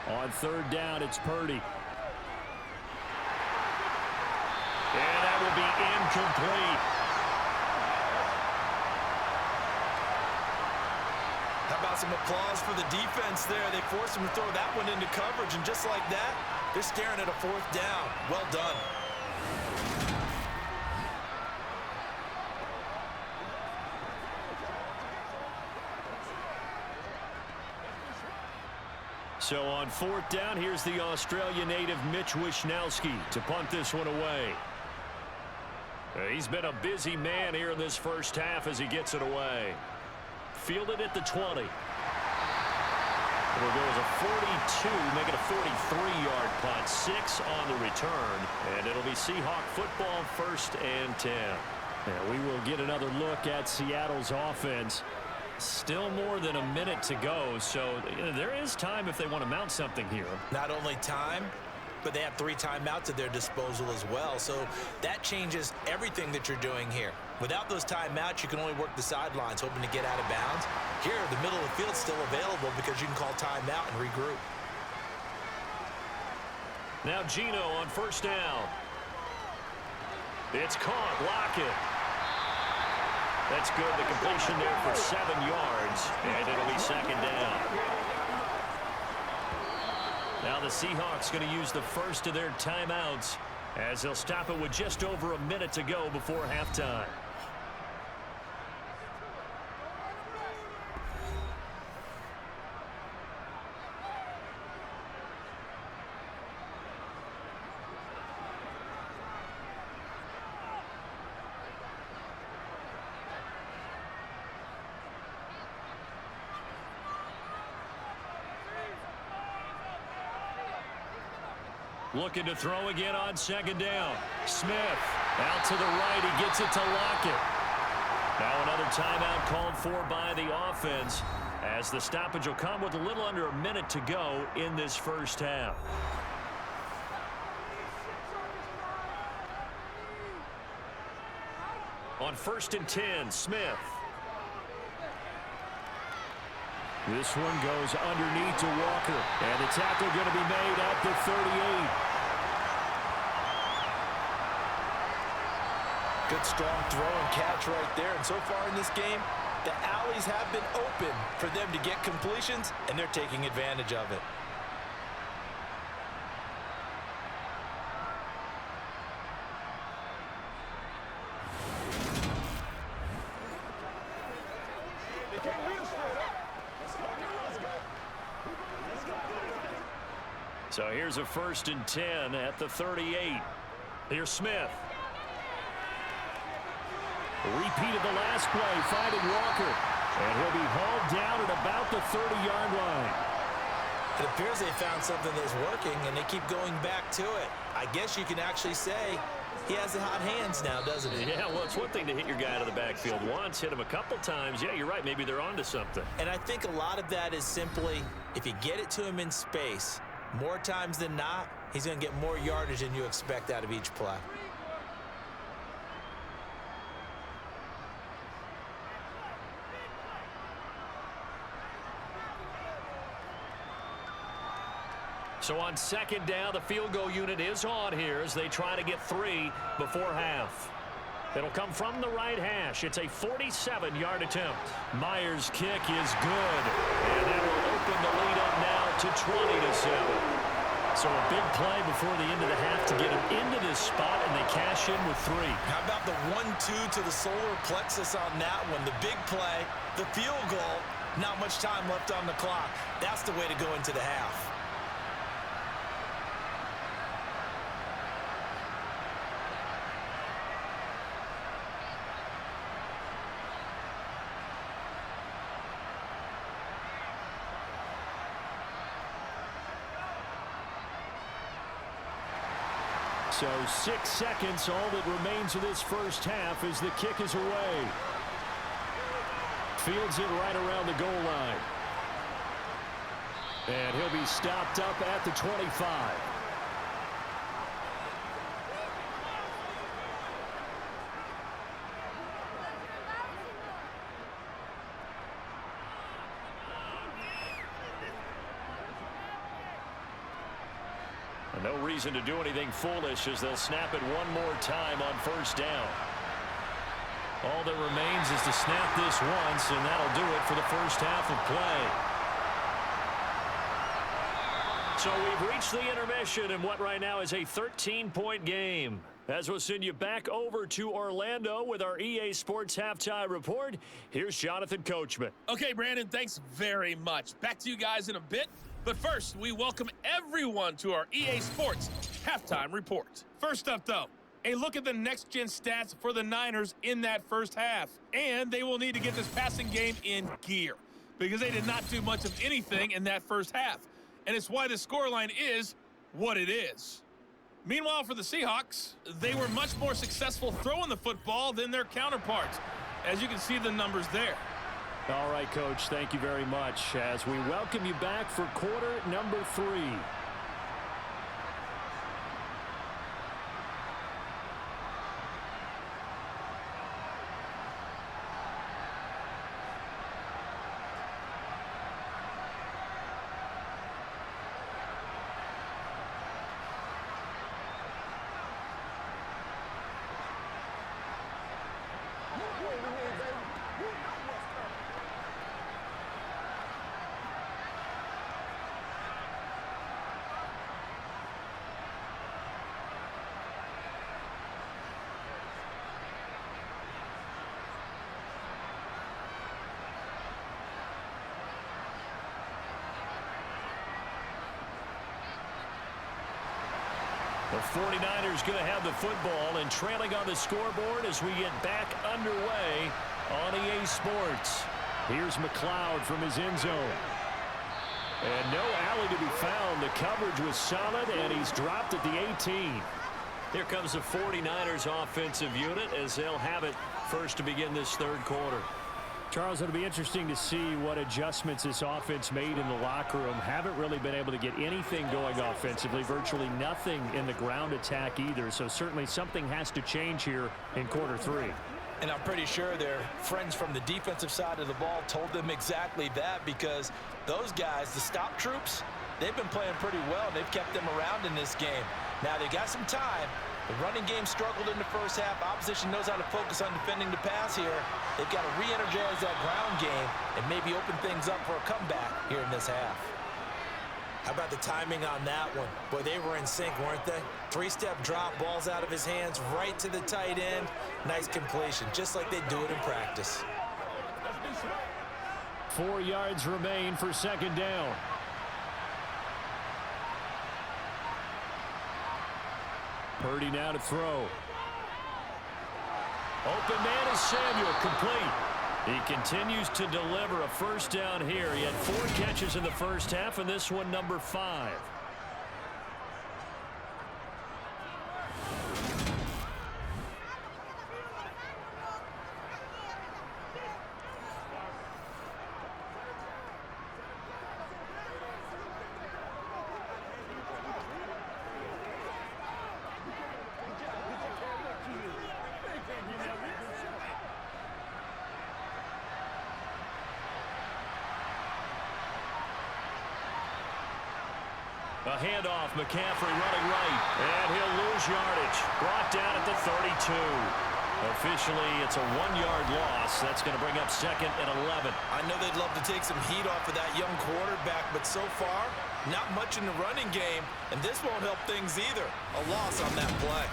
On 3rd down, it's Purdy.
And that will be incomplete.
How about some applause for the defense there? They forced him to throw that one into coverage, and just like that, they're staring at a 4th down. Well done.
So on 4th down, here's the Australia native Mitch Wishnowsky to punt this one away. He's been a busy man here in this 1st half as he gets it away. Fielded at the 20. It'll go as a 42, make it a 43-yard punt. 6 on the return, and it'll be Seahawk football 1st and 10.
And we will get another look at Seattle's offense.
Still more than a minute to go, so there is time if they want to mount something here.
Not only time, but they have 3 timeouts at their disposal as well. So that changes everything that you're doing here. Without those timeouts, you can only work the sidelines, hoping to get out of bounds. Here, the middle of the field's still available because you can call timeout and regroup.
Now Gino on 1st down. It's caught. Lockett. That's good. The completion there for 7 yards, and it'll be 2nd down. Now the Seahawks going to use the first of their timeouts as they'll stop it with just over a minute to go before halftime. Looking to throw again on 2nd down. Smith out to the right. He gets it to Lockett. Now another timeout called for by the offense as the stoppage will come with a little under a minute to go in this 1st half. On 1st and 10, Smith.
This one goes underneath to Walker. And the tackle going to be made at the 38.
Good strong throw and catch right there. And so far in this game, the alleys have been open for them to get completions, and they're taking advantage of it.
So here's a 1st and 10 at the 38. Here's Smith.
Repeat of the last play, finding Walker. And he'll be hauled down at about the 30-yard line.
It appears they found something that's working, and they keep going back to it. I guess you can actually say he has the hot hands now, doesn't he?
Yeah, well, it's one thing to hit your guy out of the backfield once, hit him a couple times. Yeah, you're right. Maybe they're onto something.
And I think a lot of that is simply, if you get it to him in space, more times than not, he's going to get more yardage than you expect out of each play.
So on 2nd down, the field goal unit is on here as they try to get 3 before half. It'll come from the right hash. It's a 47-yard attempt. Myers' kick is good. And that will open the lead up now to 20-7. So a big play before the end of the half to get him into this spot, and they cash in with 3.
How about the 1-2 to the solar plexus on that one? The big play, the field goal, not much time left on the clock. That's the way to go into the half.
So 6 seconds, all that remains of this first half as the kick is away. Fields it right around the goal line. And he'll be stopped up at the 25.
No reason to do anything foolish as they'll snap it one more time on 1st down. All that remains is to snap this once, and that'll do it for the first half of play. So we've reached the intermission in what right now is a 13-point game. As we'll send you back over to Orlando with our EA Sports Halftime Report, here's Jonathan Coachman.
Okay, Brandon, thanks very much. Back to you guys in a bit. But first, we welcome everyone to our EA Sports Halftime Report. First up, though, a look at the next-gen stats for the Niners in that first half. And they will need to get this passing game in gear because they did not do much of anything in that first half. And it's why the scoreline is what it is. Meanwhile, for the Seahawks, they were much more successful throwing the football than their counterparts, as you can see the numbers there.
All right, Coach, thank you very much as we welcome you back for quarter number 3.
The 49ers going to have the football and trailing on the scoreboard as we get back underway on EA Sports.
Here's McLeod from his end zone. And no alley to be found. The coverage was solid, and he's dropped at the 18.
Here comes the 49ers offensive unit as they'll have it first to begin this third quarter.
Charles, it'll be interesting to see what adjustments this offense made in the locker room. Haven't really been able to get anything going offensively, virtually nothing in the ground attack either. So certainly something has to change here in quarter 3.
And I'm pretty sure their friends from the defensive side of the ball told them exactly that, because those guys, the stop troops, they've been playing pretty well. They've kept them around in this game. Now, they got some time. The running game struggled in the first half. Opposition knows how to focus on defending the pass here. They've got to re-energize that ground game and maybe open things up for a comeback here in this half. How about the timing on that one? Boy, they were in sync, weren't they? Three-step drop, balls out of his hands, right to the tight end. Nice completion, just like they do it in practice.
4 yards remain for second down. Purdy now to throw. Open man is Samuel, complete. He continues to deliver a first down here. He had 4 catches in the first half, and this one number 5. A handoff, McCaffrey running right, and he'll lose yardage. Brought down at the 32. Officially, it's a 1-yard loss. That's going to bring up second and 11.
I know they'd love to take some heat off of that young quarterback, but so far, not much in the running game, and this won't help things either. A loss on that play.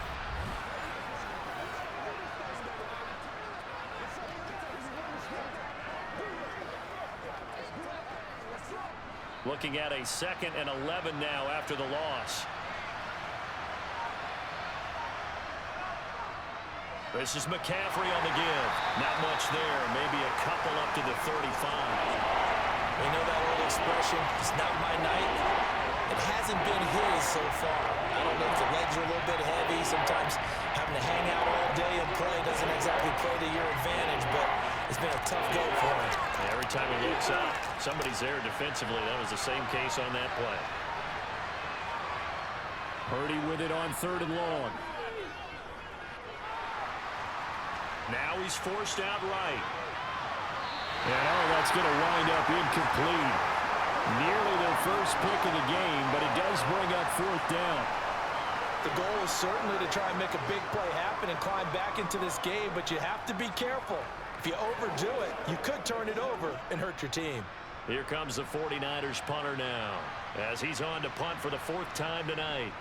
Looking at a second and 11 now after the loss. This is McCaffrey on the give. Not much there. Maybe a couple up to the 35.
We know that old expression, it's not my night. It hasn't been his so far. I don't know if the legs are a little bit heavy. Sometimes having to hang out all day and play doesn't exactly play to your advantage, but it's been a tough go for him.
Every time he looks up, somebody's there defensively. That was the same case on that play. Purdy with it on 3rd and long. Now he's forced out right. And that's going to wind up incomplete. Nearly their first pick of the game, but it does bring up 4th down.
The goal is certainly to try and make a big play happen and climb back into this game, but you have to be careful. If you overdo it, you could turn it over and hurt your team.
Here comes the 49ers punter now, as he's on to punt for the 4th time tonight.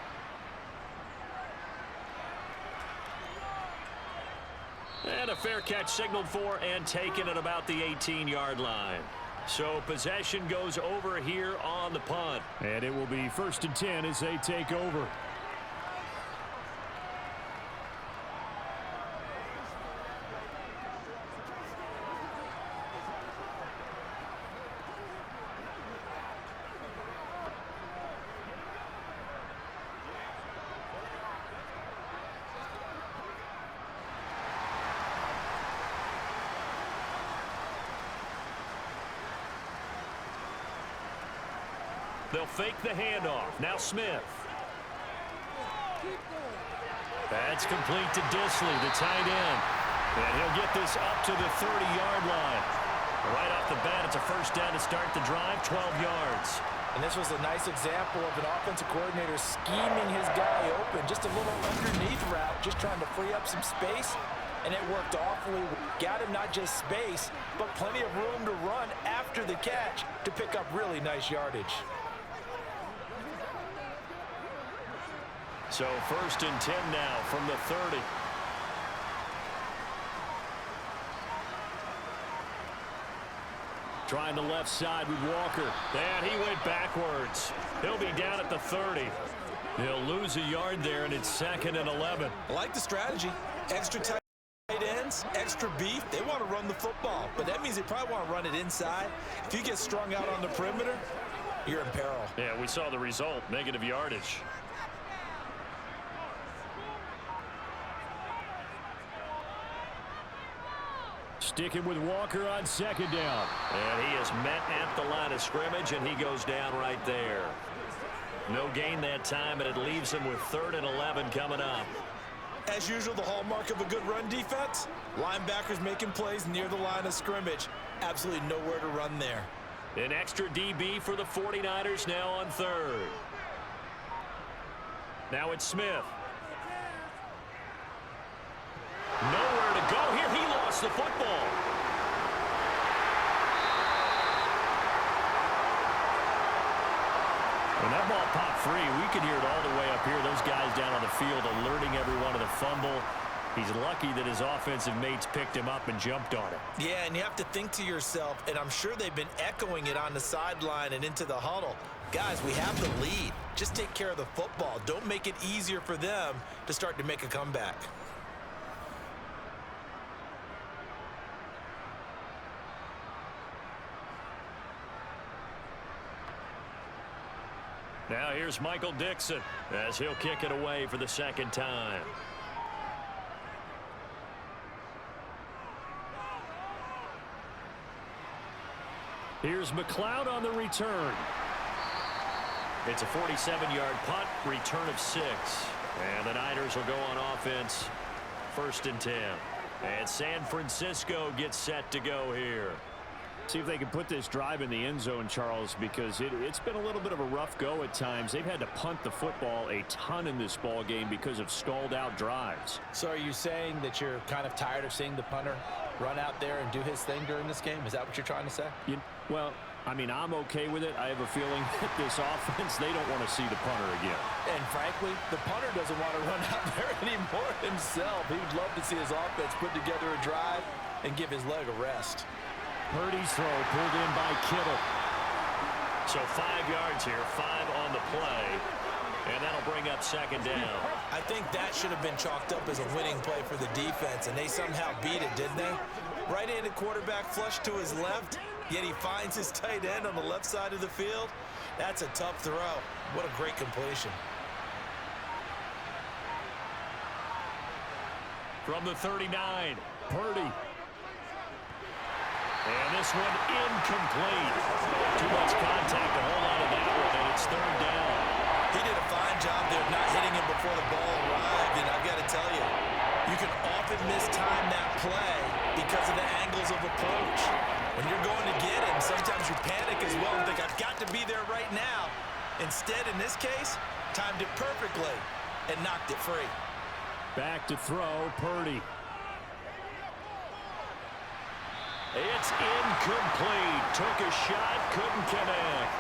And a fair catch signaled for and taken at about the 18-yard line. So possession goes over here on the punt. And it will be 1st and 10 as they take over. They'll fake the handoff. Now Smith. That's complete to Disley, the tight end. And he'll get this up to the 30-yard line. Right off the bat, it's a first down to start the drive, 12 yards.
And this was a nice example of an offensive coordinator scheming his guy open. Just a little underneath route, just trying to free up some space. And it worked awfully. Got him not just space, but plenty of room to run after the catch to pick up really nice yardage.
So 1st and 10 now from the 30. Trying the left side with Walker. And he went backwards. He'll be down at the 30. He'll lose a yard there, and it's 2nd and 11.
I like the strategy. Extra tight ends, extra beef. They want to run the football, but that means they probably want to run it inside. If you get strung out on the perimeter, you're in peril.
Yeah, we saw the result, negative yardage. Sticking with Walker on 2nd down. And he is met at the line of scrimmage, and he goes down right there. No gain that time, and it leaves him with 3rd and 11 coming up.
As usual, the hallmark of a good run defense, linebackers making plays near the line of scrimmage. Absolutely nowhere to run there.
An extra DB for the 49ers now on third. Now it's Smith. Nowhere to go here. He lost the football. When that ball popped free, we could hear it all the way up here. Those guys down on the field alerting everyone of the fumble. He's lucky that his offensive mates picked him up and jumped on it.
Yeah, and you have to think to yourself, and I'm sure they've been echoing it on the sideline and into the huddle. Guys, we have the lead. Just take care of the football. Don't make it easier for them to start to make a comeback.
Now here's Michael Dixon as he'll kick it away for the second time. Here's McLeod on the return. It's a 47-yard punt, return of 6. And the Niners will go on offense, 1st and 10. And San Francisco gets set to go here.
See if they can put this drive in the end zone, Charles, because it's been a little bit of a rough go at times. They've had to punt the football a ton in this ball game because of stalled out drives.
So are you saying that you're kind of tired of seeing the punter run out there and do his thing during this game? Is that what you're trying to say?
Well, I mean, I'm okay with it. I have a feeling that this offense, they don't want to see the punter again.
And frankly, the punter doesn't want to run out there anymore himself. He would love to see his offense put together a drive and give his leg a rest.
Purdy's throw pulled in by Kittle.
So 5 yards here, 5 on the play. And that'll bring up second down.
I think that should have been chalked up as a winning play for the defense, and they somehow beat it, didn't they? Right-handed quarterback flushed to his left, yet he finds his tight end on the left side of the field. That's a tough throw. What a great completion.
From the 39,
Purdy.
and this one incomplete. Too much contact to hold on to that one, and it's third down.
He did a fine job there not hitting him before the ball arrived, and I've got to tell you, you can often mistime that play because of the angles of approach. When you're going to get him, sometimes you panic as well and think, I've got to be there right now. Instead, in this case, timed it perfectly and knocked it free.
Back to throw, Purdy.
It's incomplete. Took a shot, couldn't connect.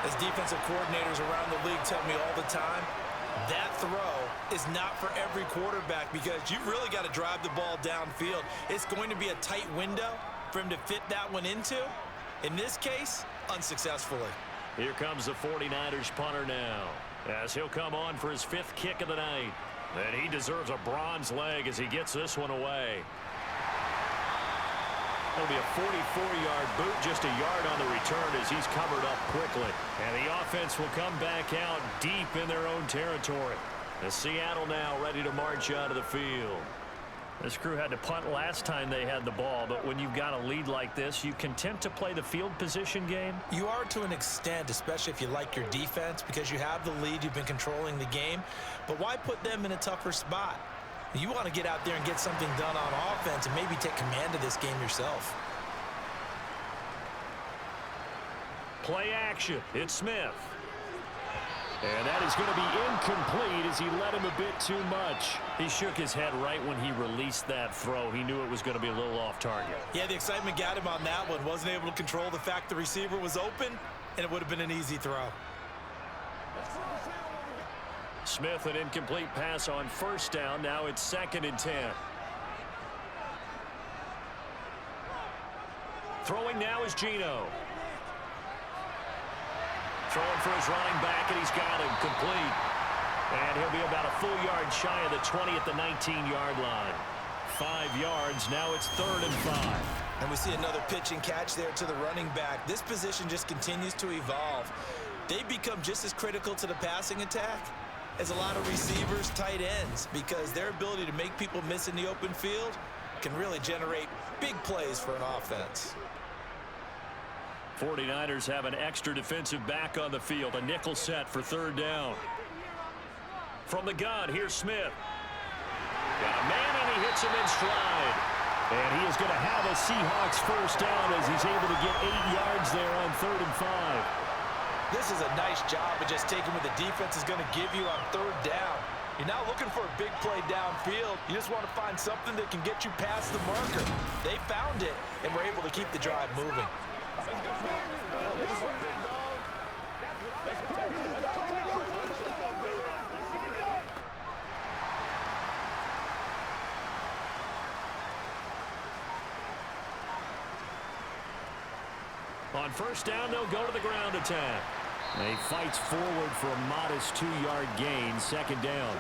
As defensive coordinators around the league tell me all the time, that throw is not for every quarterback because you've really got to drive the ball downfield. It's going to be a tight window for him to fit that one into. In this case, unsuccessfully.
Here comes the 49ers punter now, as he'll come on for his 5th kick of the night. And he deserves a bronze leg as he gets this one away. It'll be a 44-yard boot, just a yard on the return as he's covered up quickly. And the offense will come back out deep in their own territory. As Seattle now ready to march out of the field. This crew had to punt last time they had the ball, but when you've got a lead like this, you content to play the field position game?
You are to an extent, especially if you like your defense, because you have the lead, you've been controlling the game. But why put them in a tougher spot? You want to get out there and get something done on offense and maybe take command of this game yourself.
Play action. It's Smith.
And that is going to be incomplete as he let him a bit too much.
He shook his head right when he released that throw. He knew it was going to be a little off target.
Yeah, the excitement got him on that one. Wasn't able to control the fact the receiver was open, and it would have been an easy throw.
Smith, an incomplete pass on 1st down. Now it's 2nd and 10. Throwing now is Geno. Throwing for his running back, and he's got him complete. And he'll be about a full yard shy of the 20 at the 19-yard line. 5 yards. Now it's 3rd and 5.
And we see another pitch and catch there to the running back. This position just continues to evolve. They become just as critical to the passing attack as a lot of receivers, tight ends, because their ability to make people miss in the open field can really generate big plays for an offense.
49ers have an extra defensive back on the field. A nickel set for 3rd down. From the gun, here's Smith.
Got a man, and he hits him in stride. And he is going to have a Seahawks first down as he's able to get 8 yards there on 3rd and 5.
This is a nice job of just taking what the defense is going to give you on 3rd down. You're not looking for a big play downfield. You just want to find something that can get you past the marker. They found it, and were able to keep the drive moving.
On 1st down, they'll go to the ground attack. And he fights forward for a modest 2-yard gain, 2nd down.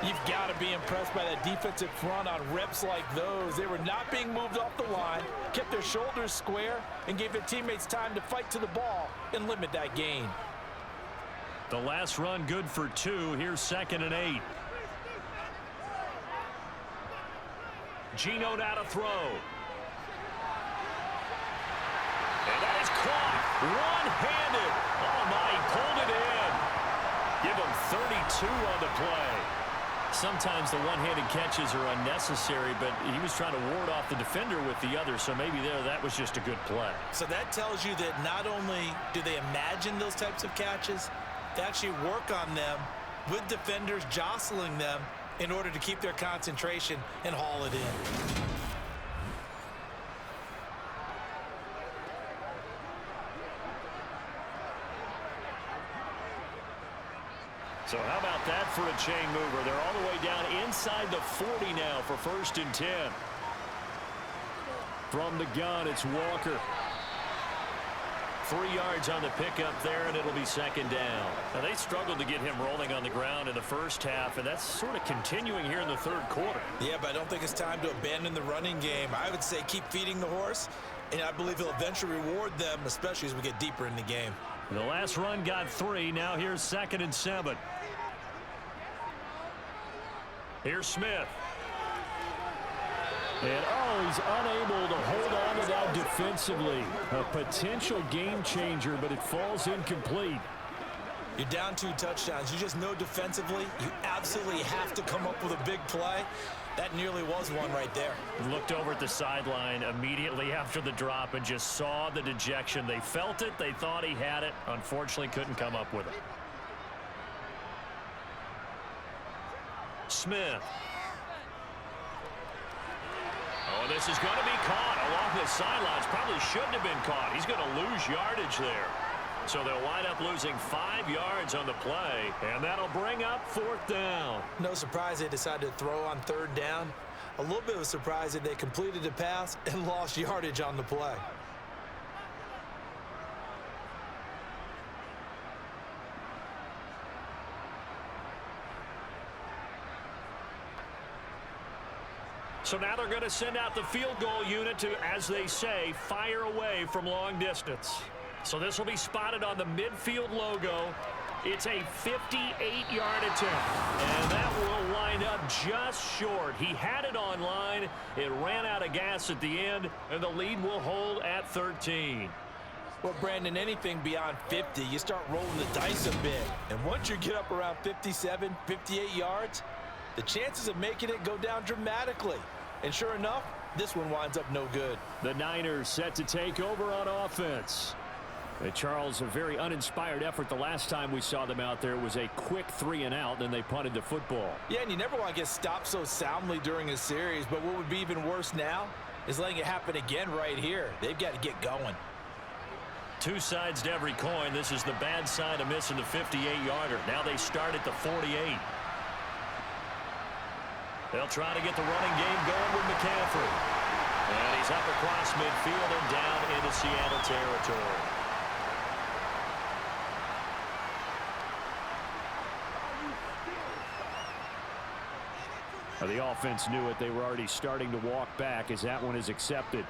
You've got to be impressed by that defensive front on reps like those. They were not being moved off the line, kept their shoulders square, and gave their teammates time to fight to the ball and limit that gain.
The last run good for 2. Here's 2nd and 8. Geno now to throw. And that is caught one-handed. Oh, my, he pulled it in. Give him 32 on the play. Sometimes the one-handed catches are unnecessary, but he was trying to ward off the defender with the other, so maybe that was just a good play.
So that tells you that not only do they imagine those types of catches, they actually work on them with defenders jostling them in order to keep their concentration and haul it in.
So how about that for a chain mover? They're all the way down inside the 40 now for 1st and 10. From the gun, it's Walker. 3 yards on the pickup there, and it'll be 2nd down. Now, they struggled to get him rolling on the ground in the first half, and that's sort of continuing here in the 3rd quarter.
Yeah, but I don't think it's time to abandon the running game. I would say keep feeding the horse, and I believe he'll eventually reward them, especially as we get deeper in the game.
The last run got 3. Now here's 2nd and 7. Here's Smith. And, he's unable to hold on to that defensively. A potential game changer, but it falls incomplete.
You're down 2 touchdowns. You just know defensively you absolutely have to come up with a big play. That nearly was one right there.
Looked over at the sideline immediately after the drop and just saw the dejection. They felt it. They thought he had it. Unfortunately, couldn't come up with it. Smith. Oh, this is going to be caught along the sidelines. Probably shouldn't have been caught. He's going to lose yardage there. So they'll wind up losing 5 yards on the play, and that'll bring up 4th down.
No surprise they decided to throw on 3rd down. A little bit of a surprise that they completed the pass and lost yardage on the play.
So now they're going to send out the field goal unit to, as they say, fire away from long distance. So this will be spotted on the midfield logo. It's a 58-yard attempt, and that will wind up just short. He had it on line. It ran out of gas at the end, and the lead will hold at 13.
Well, Brandon, anything beyond 50, you start rolling the dice a bit. And once you get up around 57, 58 yards, the chances of making it go down dramatically. And sure enough, this one winds up no good.
The Niners set to take over on offense. Charles, a very uninspired effort the last time we saw them out there. It was a quick 3-and-out, then they punted the football.
Yeah, and you never want to get stopped so soundly during a series, but what would be even worse now is letting it happen again right here. They've got to get going.
2 sides to every coin. This is the bad side of missing the 58-yarder. Now they start at the 48. They'll try to get the running game going with McCaffrey. And he's up across midfield and down into Seattle territory. The offense knew it. They were already starting to walk back as that one is accepted.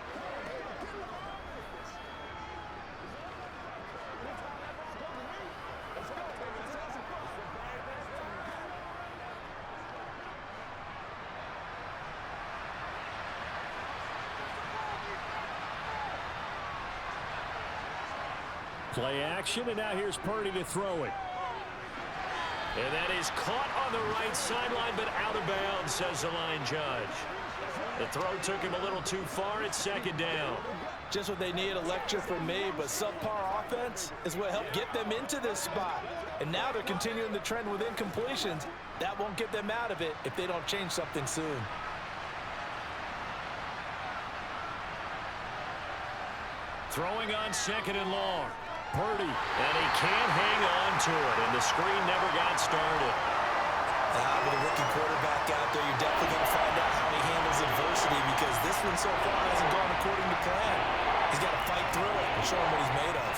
Play action, and now here's Purdy to throw it. And that is caught on the right sideline, but out of bounds, says the line judge. The throw took him a little too far. It's second down.
Just what they need, a lecture from me, but subpar offense is what helped get them into this spot. And now they're continuing the trend with incompletions. That won't get them out of it if they don't change something soon.
Throwing on second and long. Purdy, and he can't hang on to it, and the screen never got started.
With a rookie quarterback out there, you're definitely going to find out how he handles adversity, because this one so far hasn't gone according to plan. He's got to fight through it and show him what he's made of.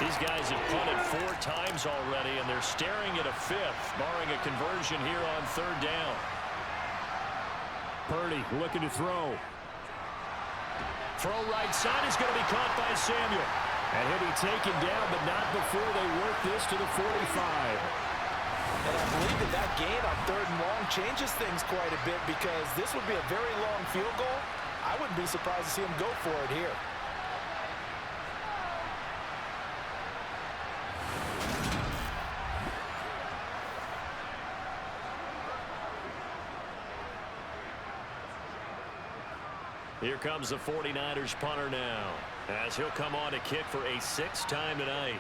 These guys have punted 4 times already, and they're staring at a 5th, barring a conversion here on third down. Purdy looking to throw. Throw right side is going to be caught by Samuel. And he'll be taken down, but not before they work this to the 45.
And I believe that gain on third and long changes things quite a bit, because this would be a very long field goal. I wouldn't be surprised to see him go for it here.
Here comes the 49ers punter now, as he'll come on to kick for a 6th time tonight.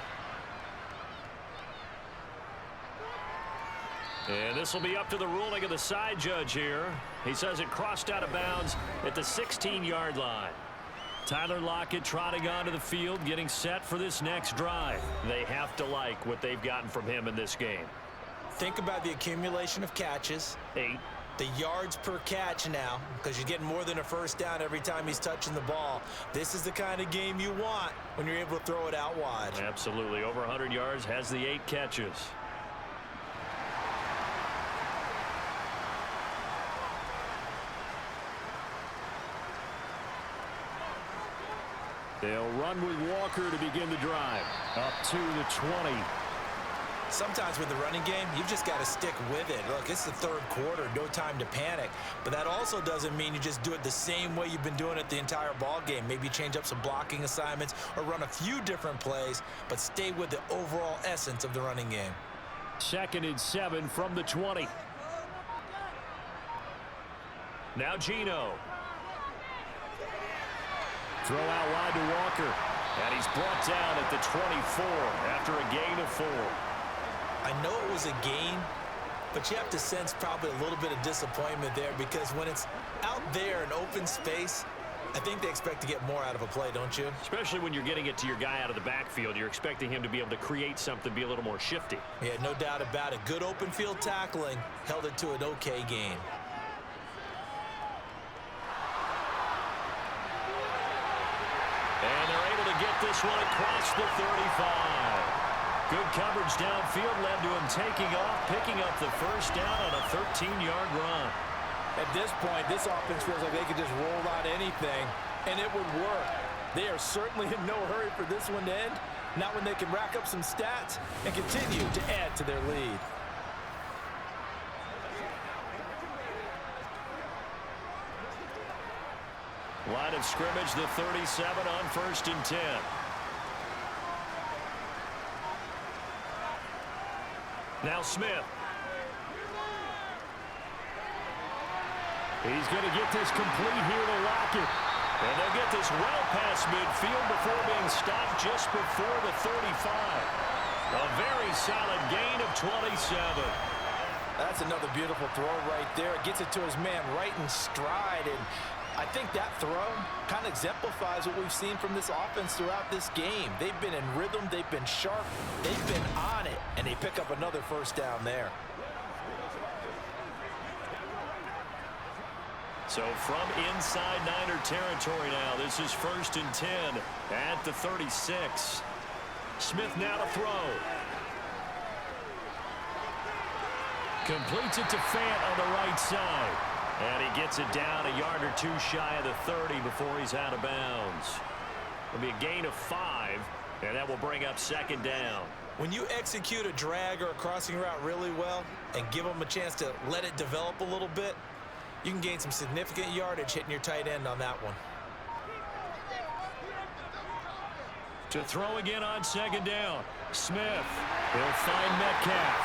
And this will be up to the ruling of the side judge here. He says it crossed out of bounds at the 16-yard line. Tyler Lockett trotting onto the field, getting set for this next drive. They have to like what they've gotten from him in this game.
Think about the accumulation of catches.
8.
The yards per catch now, because you're getting more than a first down every time he's touching the ball. This is the kind of game you want when you're able to throw it out wide.
Absolutely. Over 100 yards, has the 8 catches. They'll run with Walker to begin the drive. Up to the 20.
Sometimes with the running game, you've just got to stick with it. Look, it's the third quarter, no time to panic. But that also doesn't mean you just do it the same way you've been doing it the entire ball game. Maybe change up some blocking assignments or run a few different plays, but stay with the overall essence of the running game.
2nd and 7 from the 20. Now Geno. Throw out wide to Walker. And he's brought down at the 24 after a gain of 4.
I know it was a gain, but you have to sense probably a little bit of disappointment there, because when it's out there in open space, I think they expect to get more out of a play, don't you?
Especially when you're getting it to your guy out of the backfield. You're expecting him to be able to create something, be a little more shifty.
Yeah, no doubt about it. Good open field tackling held it to an okay gain.
And they're able to get this one across the 35. Good coverage downfield led to him taking off, picking up the first down on a 13-yard run.
At this point, this offense feels like they could just roll out anything, and it would work. They are certainly in no hurry for this one to end, not when they can rack up some stats and continue to add to their lead.
Line of scrimmage, the 37 on 1st and 10. Now Smith. He's going to get this complete here to Lockett. And they'll get this well past midfield before being stopped just before the 35. A very solid gain of 27.
That's another beautiful throw right there. It gets it to his man right in stride. And I think that throw kind of exemplifies what we've seen from this offense throughout this game. They've been in rhythm. They've been sharp. They've been on it. And they pick up another first down there.
So from inside Niner territory now, this is 1st and 10 at the 36. Smith now to throw. Completes it to Fant on the right side. And he gets it down a yard or two shy of the 30 before he's out of bounds. It'll be a gain of 5, and that will bring up 2nd down.
When you execute a drag or a crossing route really well and give them a chance to let it develop a little bit, you can gain some significant yardage hitting your tight end on that one.
To throw again on second down. Smith. He'll find Metcalf.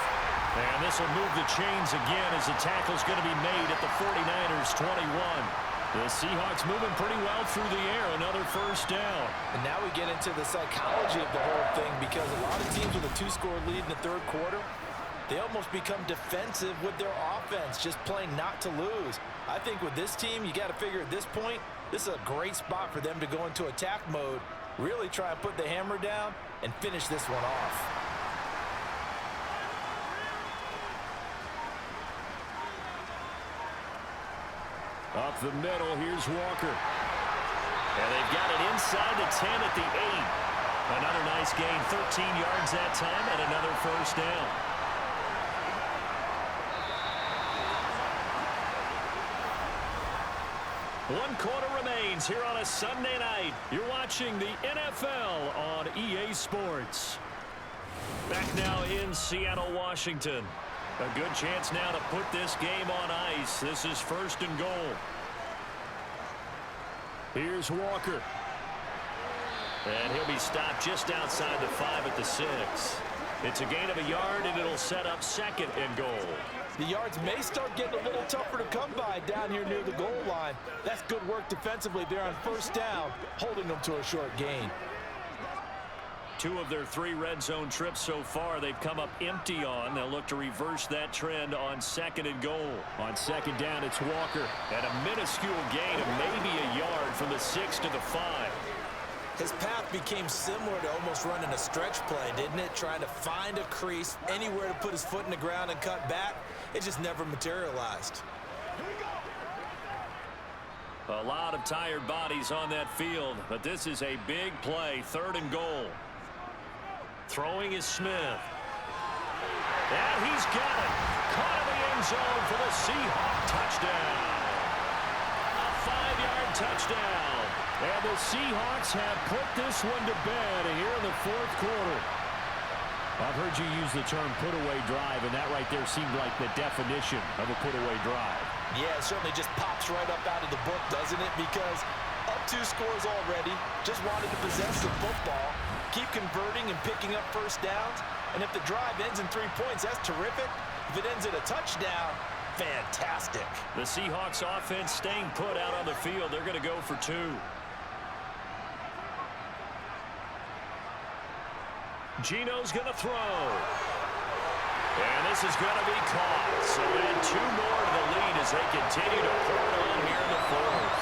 And this will move the chains again as the tackle's going to be made at the 49ers 21. The Seahawks moving pretty well through the air. Another first down.
And now we get into the psychology of the whole thing, because a lot of teams with a 2-score lead in the third quarter, they almost become defensive with their offense, just playing not to lose. I think with this team, you got to figure at this point, this is a great spot for them to go into attack mode, really try and put the hammer down and finish this one off.
Up the middle, here's Walker. And they've got it inside the 10 at the 8. Another nice gain, 13 yards that time, and another first down. One quarter remains here on a Sunday night. You're watching the NFL on EA Sports. Back now in Seattle, Washington. A good chance now to put this game on ice. This is first and goal. Here's Walker. And he'll be stopped just outside the 5 at the 6. It's a gain of a yard, and it'll set up second and goal.
The yards may start getting a little tougher to come by down here near the goal line. That's good work defensively there on first down, holding them to a short gain.
2 of their 3 red zone trips so far they've come up empty on. They'll look to reverse that trend on second and goal. On second down, it's Walker. And a minuscule gain of maybe a yard from the 6 to the 5.
His path became similar to almost running a stretch play, didn't it? Trying to find a crease, anywhere to put his foot in the ground and cut back. It just never materialized.
A lot of tired bodies on that field, but this is a big play, third and goal. Throwing is Smith. And he's got it. Caught in the end zone for the Seahawks touchdown. A 5-yard touchdown. And the Seahawks have put this one to bed here in the fourth quarter. I've heard you use the term put-away drive, and that right there seemed like the definition of a put-away drive.
Yeah, it certainly just pops right up out of the book, doesn't it? Because up 2 scores already, just wanted to possess the football, keep converting and picking up first downs. And if the drive ends in 3 points, that's terrific. If it ends in a touchdown, fantastic.
The Seahawks offense staying put out on the field. They're going to go for 2. Gino's going to throw. And this is going to be caught. So add 2 more to the lead as they continue to pour it on here in the fourth.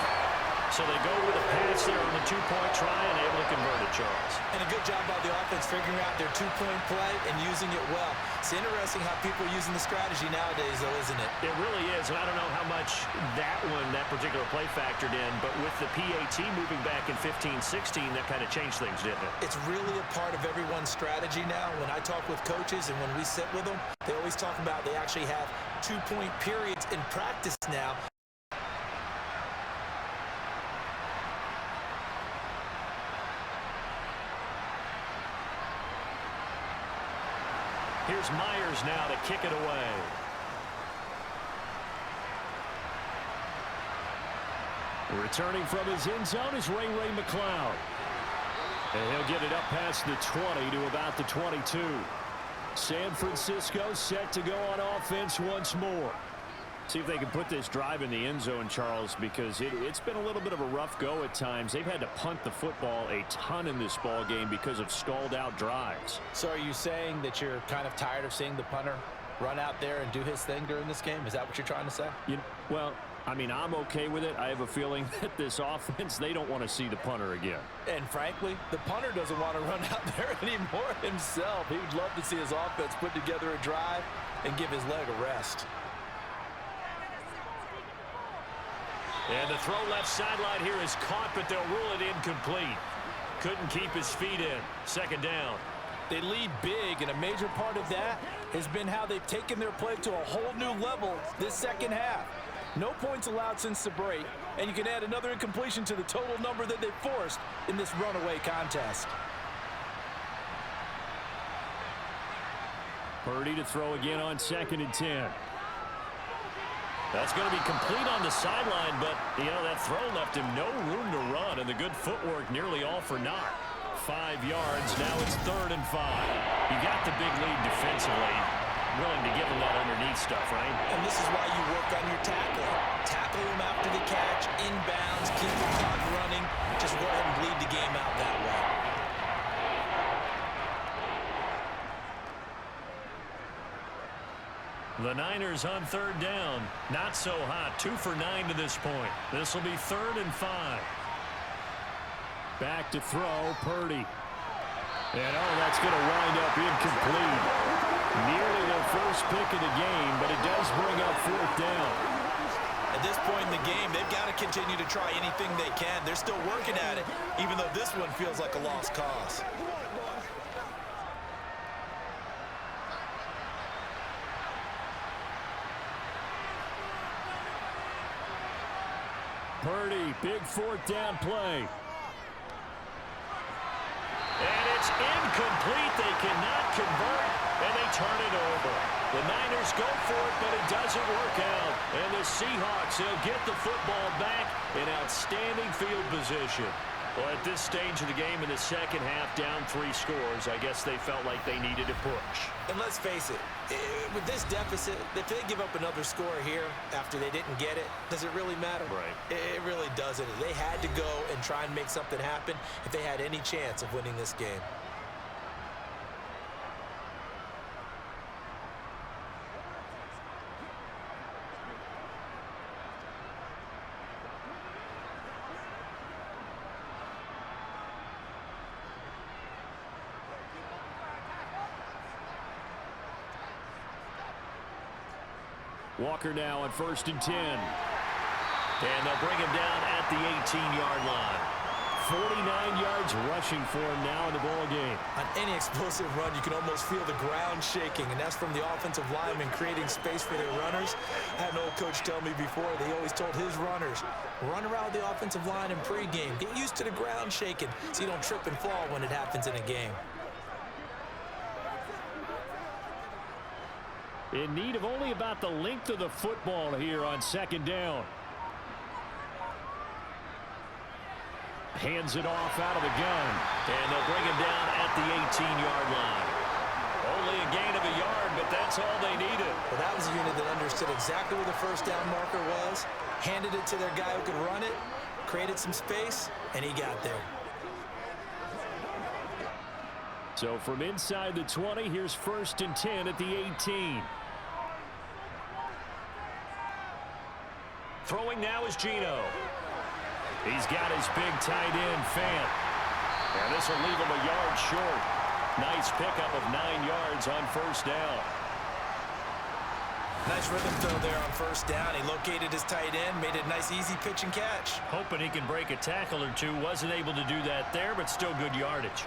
So they go with a pass there on the 2-point try and able to convert it, Charles.
And a good job by the offense figuring out their 2-point play and using it well. It's interesting how people are using the strategy nowadays, though, isn't it?
It really is, and I don't know how much that particular play factored in, but with the PAT moving back in 15-16, that kind of changed things, didn't it?
It's really a part of everyone's strategy now. When I talk with coaches and when we sit with them, they always talk about they actually have 2-point periods in practice now.
Here's Myers now to kick it away. Returning from his end zone is Ray McCloud. And he'll get it up past the 20 to about the 22. San Francisco set to go on offense once more. See if they can put this drive in the end zone, Charles, because it's been a little bit of a rough go at times. They've had to punt the football a ton in this ball game because of stalled out drives.
So are you saying that you're kind of tired of seeing the punter run out there and do his thing during this game? Is that what you're trying to say?
Well, I mean, I'm okay with it. I have a feeling that this offense, they don't want to see the punter again.
And frankly, the punter doesn't want to run out there anymore himself. He would love to see his offense put together a drive and give his leg a rest.
And the throw left sideline here is caught, but they'll rule it incomplete. Couldn't keep his feet in. Second down.
They lead big, and a major part of that has been how they've taken their play to a whole new level this second half. No points allowed since the break, and you can add another incompletion to the total number that they forced in this runaway contest.
Purdy to throw again on 2nd and 10. That's going to be complete on the sideline, but, that throw left him no room to run, and the good footwork nearly all for naught. 5 yards. Now it's 3rd and 5. You got the big lead defensively. Willing to give them that underneath stuff, right?
And this is why you work on your tackling. Tackle them after the catch, inbounds, keep the clock running. Just go ahead and bleed the game out that way.
The Niners on 3rd down. Not so hot. 2 for 9 to this point. This will be 3rd and 5. Back to throw, Purdy. And, that's going to wind up incomplete. Nearly their first pick of the game, but it does bring up 4th down.
At this point in the game, they've got to continue to try anything they can. They're still working at it, even though this one feels like a lost cause.
Purdy, big 4th down play. And it's incomplete. They cannot convert, and they turn it over. The Niners go for it, but it doesn't work out. And the Seahawks, they'll get the football back in outstanding field position. Well, at this stage of the game in the second half, down 3 scores, I guess they felt like they needed to push.
And let's face it, with this deficit, if they give up another score here after they didn't get it, does it really matter?
Right.
It really doesn't. They had to go and try and make something happen if they had any chance of winning this game.
Walker now on 1st and 10. And they'll bring him down at the 18-yard line. 49 yards rushing for him now in the ball game.
On any explosive run, you can almost feel the ground shaking, and that's from the offensive linemen creating space for their runners. I had an old coach tell me before, they always told his runners, run around the offensive line in pregame. Get used to the ground shaking so you don't trip and fall when it happens in a game.
In need of only about the length of the football here on 2nd down. Hands it off out of the gun.
And they'll bring him down at the 18-yard line. Only a gain of a yard, but that's all they needed.
Well, that was a unit that understood exactly where the 1st down marker was, handed it to their guy who could run it, created some space, and he got there.
So from inside the 20, here's 1st and 10 at the 18.
Throwing now is Geno.
He's got his big tight end, Fant.
And this will leave him a yard short. Nice pickup of 9 yards on 1st down.
Nice rhythm throw there on 1st down. He located his tight end, made it a nice easy pitch and catch.
Hoping he can break a tackle or two. Wasn't able to do that there, but still good yardage.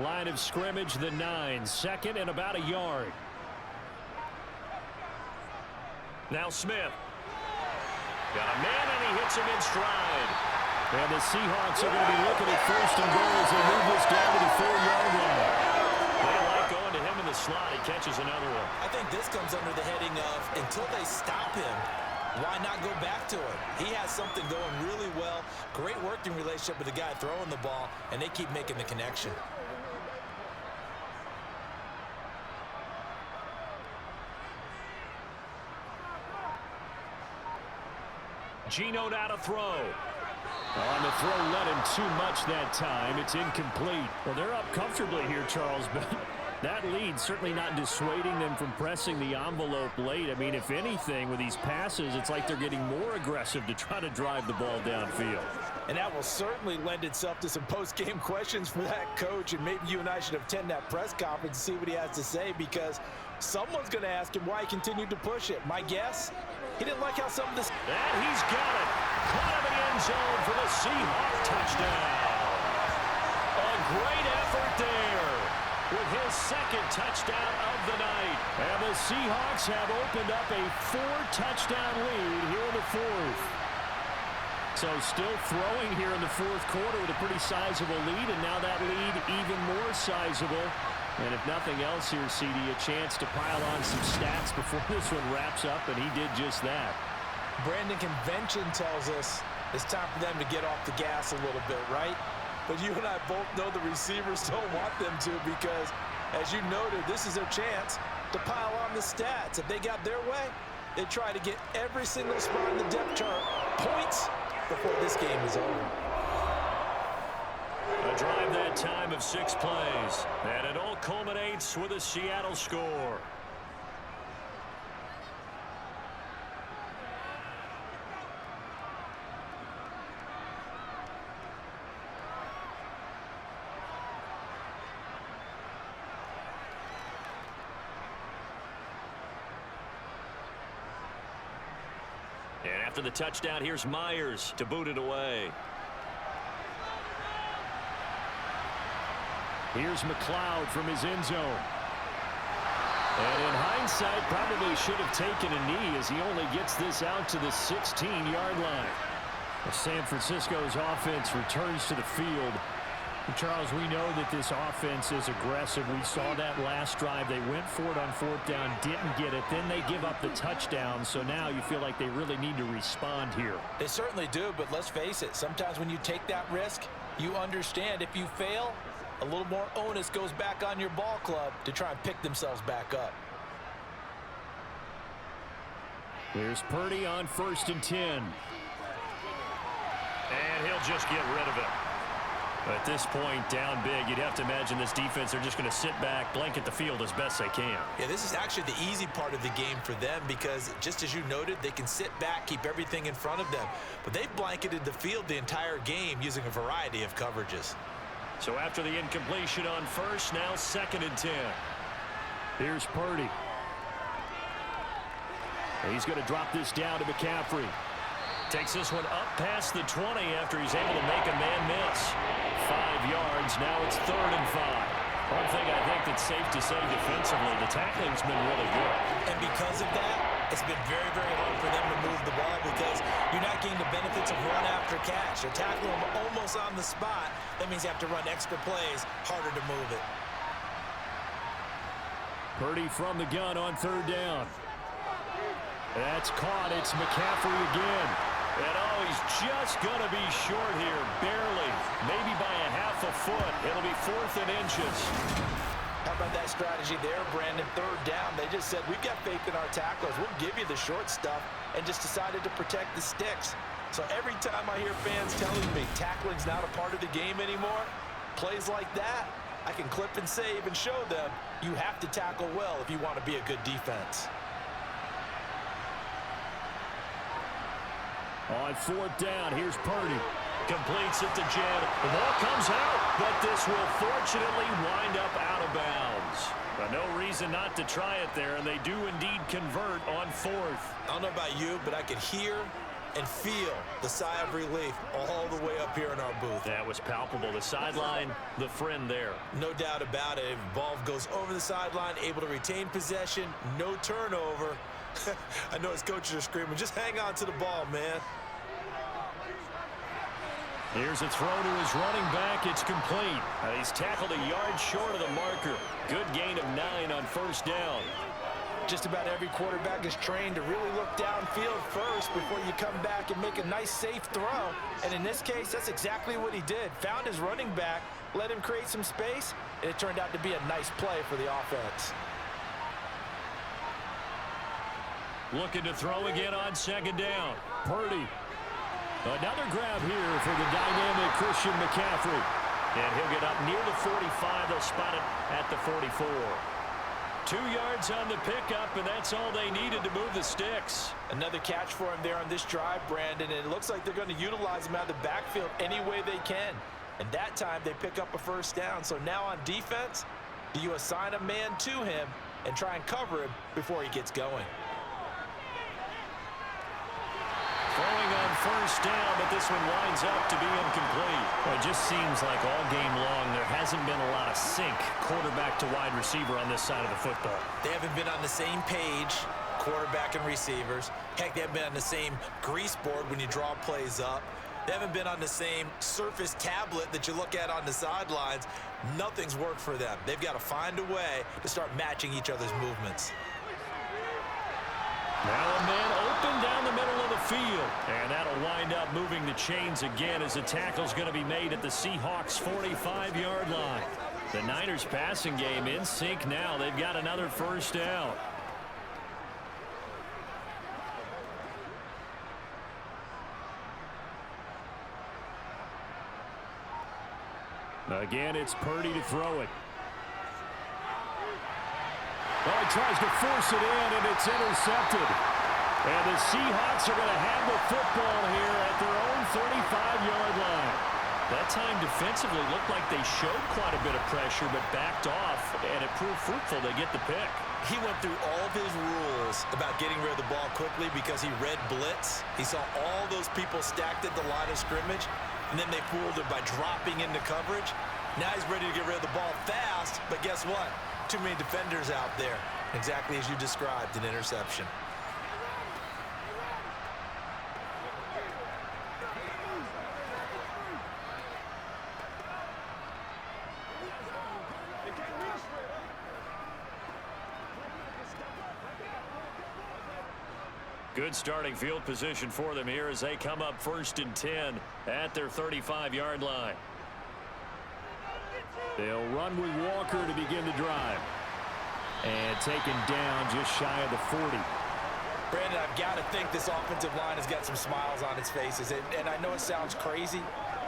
Line of scrimmage, the 9. 2nd and about a yard.
Now Smith. Got a man, and he hits him in stride.
And the Seahawks are going to be looking at 1st and goal as they move this down to the 4-yard line.
They like going to him in the slot. He catches another one.
I think this comes under the heading of, until they stop him, why not go back to him? He has something going really well. Great working relationship with the guy throwing the ball, and they keep making the connection.
Geno now to throw.
On the throw, let him too much that time. It's incomplete. Well, they're up comfortably here, Charles, but that lead certainly not dissuading them from pressing the envelope late. I mean, if anything, with these passes, it's like they're getting more aggressive to try to drive the ball downfield.
And that will certainly lend itself to some post-game questions for that coach, and maybe you and I should attend that press conference and see what he has to say, because someone's going to ask him why he continued to push it. My guess, he didn't like how some of this...
And he's got it. Caught him in the end zone for the Seahawks touchdown. A great effort there with his 2nd touchdown of the night.
And the Seahawks have opened up a 4-touchdown lead here in the 4th. So still throwing here in the 4th quarter with a pretty sizable lead, and now that lead even more sizable And if nothing else here, CD, a chance to pile on some stats before this one wraps up, and he did just that.
Brandon, convention tells us it's time for them to get off the gas a little bit, right? But you and I both know the receivers don't want them to because, as you noted, this is their chance to pile on the stats. If they got their way, they try to get every single spot in the depth chart points before this game is over.
A drive that time of 6 plays, and it all culminates with a Seattle score. And after the touchdown, here's Myers to boot it away. Here's McLeod from his end zone. And in hindsight, probably should have taken a knee as he only gets this out to the 16-yard line. San Francisco's offense returns to the field. And Charles, we know that this offense is aggressive. We saw that last drive. They went for it on 4th down, didn't get it. Then they give up the touchdown. So now you feel like they really need to respond here.
They certainly do, but let's face it. Sometimes when you take that risk, you understand if you fail, a little more onus goes back on your ball club to try and pick themselves back up.
Here's Purdy on 1st and 10.
And he'll just get rid of it.
At this point, down big, you'd have to imagine this defense are just going to sit back, blanket the field as best they can.
Yeah, this is actually the easy part of the game for them because, just as you noted, they can sit back, keep everything in front of them. But they've blanketed the field the entire game using a variety of coverages.
So after the incompletion on 1st, now 2nd and 10. Here's Purdy. He's going to drop this down to McCaffrey. Takes this one up past the 20 after he's able to make a man miss. 5 yards. Now it's 3rd and 5. One thing I think that's safe to say defensively, the tackling's been really good.
And because of that, it's been very, very hard for them to move the ball because you're not getting the benefits of run after catch. You're tackling them almost on the spot. That means you have to run extra plays, harder to move it.
Purdy from the gun on 3rd down. That's caught. It's McCaffrey again. And oh, he's just going to be short here, barely. Maybe by a half a foot. It'll be 4th and inches.
How about that strategy there, Brandon? 3rd down. They just said, we've got faith in our tacklers. We'll give you the short stuff, and just decided to protect the sticks. So every time I hear fans telling me tackling's not a part of the game anymore, plays like that, I can clip and save and show them you have to tackle well if you want to be a good defense.
On 4th down, here's Purdy. Completes it to Jed. The ball comes out, but this will fortunately wind up out of bounds. But no reason not to try it there, and they do indeed convert on 4th.
I don't know about you, but I could hear and feel the sigh of relief all the way up here in our booth.
That was palpable. The sideline, the friend there.
No doubt about it. Ball goes over the sideline, able to retain possession, no turnover. I know his coaches are screaming, just hang on to the ball, man.
Here's a throw to his running back. It's complete. He's tackled a yard short of the marker. Good gain of 9 on 1st down.
Just about every quarterback is trained to really look downfield first before you come back and make a nice, safe throw. And in this case, that's exactly what he did. Found his running back, let him create some space, and it turned out to be a nice play for the offense.
Looking to throw again on 2nd down. Purdy. Another grab here for the dynamic Christian McCaffrey. And he'll get up near the 45. They'll spot it at the 44. 2 yards on the pickup, and that's all they needed to move the sticks.
Another catch for him there on this drive, Brandon, and it looks like they're going to utilize him out of the backfield any way they can. And that time they pick up a 1st down. So now on defense, do you assign a man to him and try and cover him before he gets going?
Throwing on 1st down, but this one winds up to be incomplete. Well, it just seems like all game long there hasn't been a lot of sync quarterback to wide receiver on this side of the football.
They haven't been on the same page, quarterback and receivers. Heck, they haven't been on the same grease board when you draw plays up. They haven't been on the same surface tablet that you look at on the sidelines. Nothing's worked for them. They've got to find a way to start matching each other's movements.
Now a man open down the middle of the field. And that'll wind up moving the chains again as the tackle's going to be made at the Seahawks' 45-yard line. The Niners passing game in sync now. They've got another first down. Again, it's Purdy to throw it. Well, he tries to force it in, and it's intercepted. And the Seahawks are going to have the football here at their own 35-yard line. That time defensively looked like they showed quite a bit of pressure, but backed off, and it proved fruitful. They get the pick.
He went through all of his rules about getting rid of the ball quickly because he read blitz. He saw all those people stacked at the line of scrimmage, and then they fooled him by dropping into coverage. Now he's ready to get rid of the ball fast, but guess what? Too many defenders out there. Exactly as you described, an interception.
Good starting field position for them here as they come up 1st and 10 at their 35-yard line. They'll run with Walker to begin the drive. And taken down just shy of the 40.
Brandon, I've got to think this offensive line has got some smiles on its faces. And I know it sounds crazy,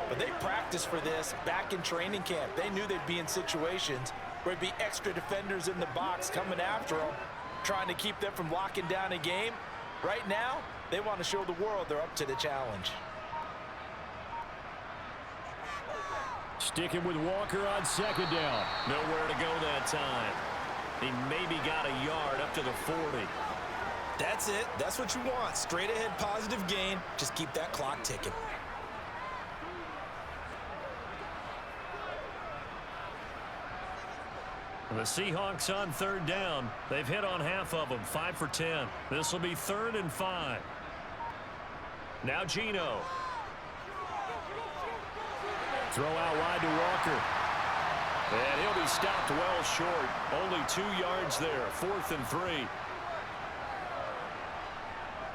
but they practiced for this back in training camp. They knew they'd be in situations where there'd be extra defenders in the box coming after them, trying to keep them from locking down a game. Right now, they want to show the world they're up to the challenge.
Sticking with Walker on 2nd down. Nowhere to go that time. He maybe got a yard up to the 40.
That's it. That's what you want. Straight ahead positive gain. Just keep that clock ticking.
The Seahawks on 3rd down. They've hit on half of them, 5 for 10. This will be 3rd and 5. Now Geno. Throw out wide to Walker. And he'll be stopped well short. Only 2 yards there, 4th and 3.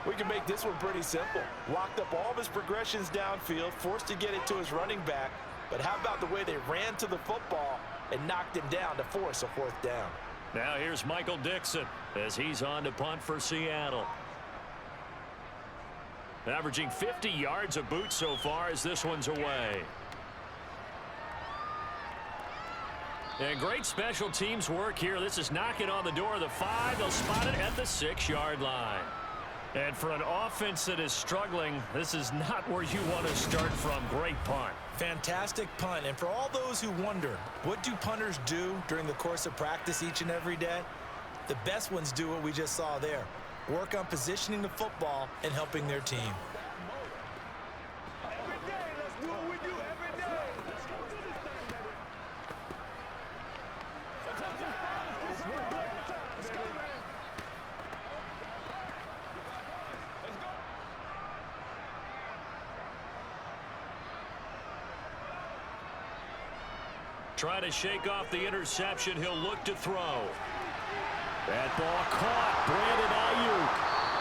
We can make this one pretty simple. Locked up all of his progressions downfield, forced to get it to his running back. But how about the way they ran to the football and knocked him down to force a 4th down?
Now here's Michael Dixon as he's on to punt for Seattle. Averaging 50 yards a boot so far as this one's away. And great special teams work here. This is knocking on the door of the 5. They'll spot it at the 6-yard line. And for an offense that is struggling, this is not where you want to start from. Great punt.
Fantastic punt. And for all those who wonder, what do punters do during the course of practice each and every day? The best ones do what we just saw there. Work on positioning the football and helping their team.
Every day, let's do what we do every day. Let's go do this thing, baby. Let's go, man.
Try to shake off the interception. He'll look to throw. That ball caught. Brandon Ayuk.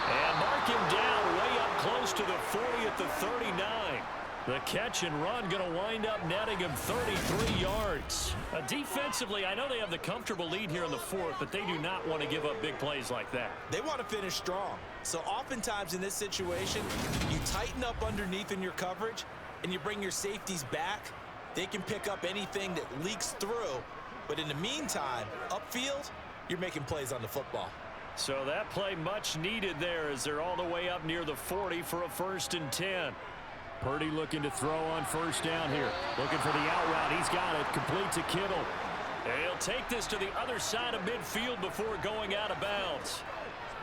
And mark him down way up close to the 40 at the 39. The catch and run going to wind up netting him 33 yards. Defensively, I know they have the comfortable lead here in the 4th, but they do not want to give up big plays like that.
They want to finish strong. So oftentimes in this situation, you tighten up underneath in your coverage and you bring your safeties back. They can pick up anything that leaks through. But in the meantime, upfield, you're making plays on the football.
So that play much needed there as they're all the way up near the 40 for a 1st and 10. Purdy looking to throw on 1st down here. Looking for the out route. He's got it. Complete to Kittle. And he'll take this to the other side of midfield before going out of bounds.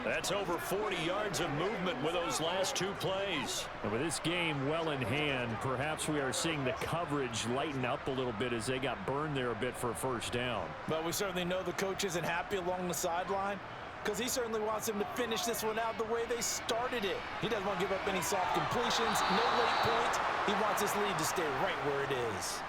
That's over 40 yards of movement with those last 2 plays. And with this game well in hand, perhaps we are seeing the coverage lighten up a little bit as they got burned there a bit for a 1st down.
But we certainly know the coach isn't happy along the sideline. Because he certainly wants them to finish this one out the way they started it. He doesn't want to give up any soft completions, no late points. He wants his lead to stay right where it is.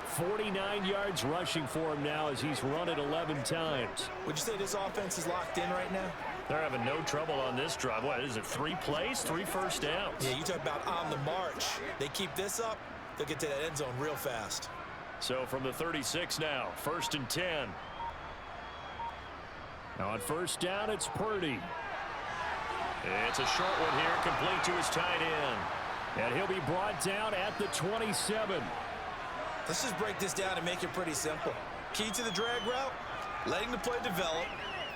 49 yards rushing for him now as he's run it 11 times.
Would you say this offense is locked in right now?
They're having no trouble on this drive. What is it, 3 plays, 3 first downs?
Yeah, you talk about on the march. They keep this up, they'll get to that end zone real fast.
So from the 36 now, 1st and 10.
On first down, it's Purdy.
It's a short one here, complete to his tight end.
And he'll be brought down at the 27.
Let's just break this down and make it pretty simple. Key to the drag route, letting the play develop,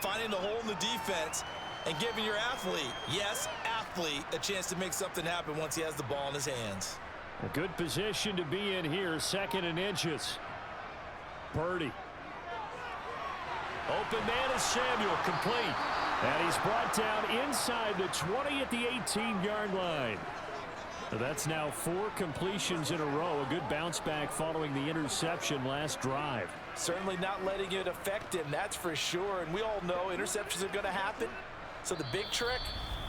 finding the hole in the defense, and giving your athlete, yes, athlete, a chance to make something happen once he has the ball in his hands.
A good position to be in here, 2nd and inches. Purdy. Open man is Samuel, complete. And he's brought down inside the 20 at the 18-yard line. So that's now 4 completions in a row. A good bounce back following the interception last drive.
Certainly not letting it affect him, that's for sure. And we all know interceptions are going to happen. So the big trick,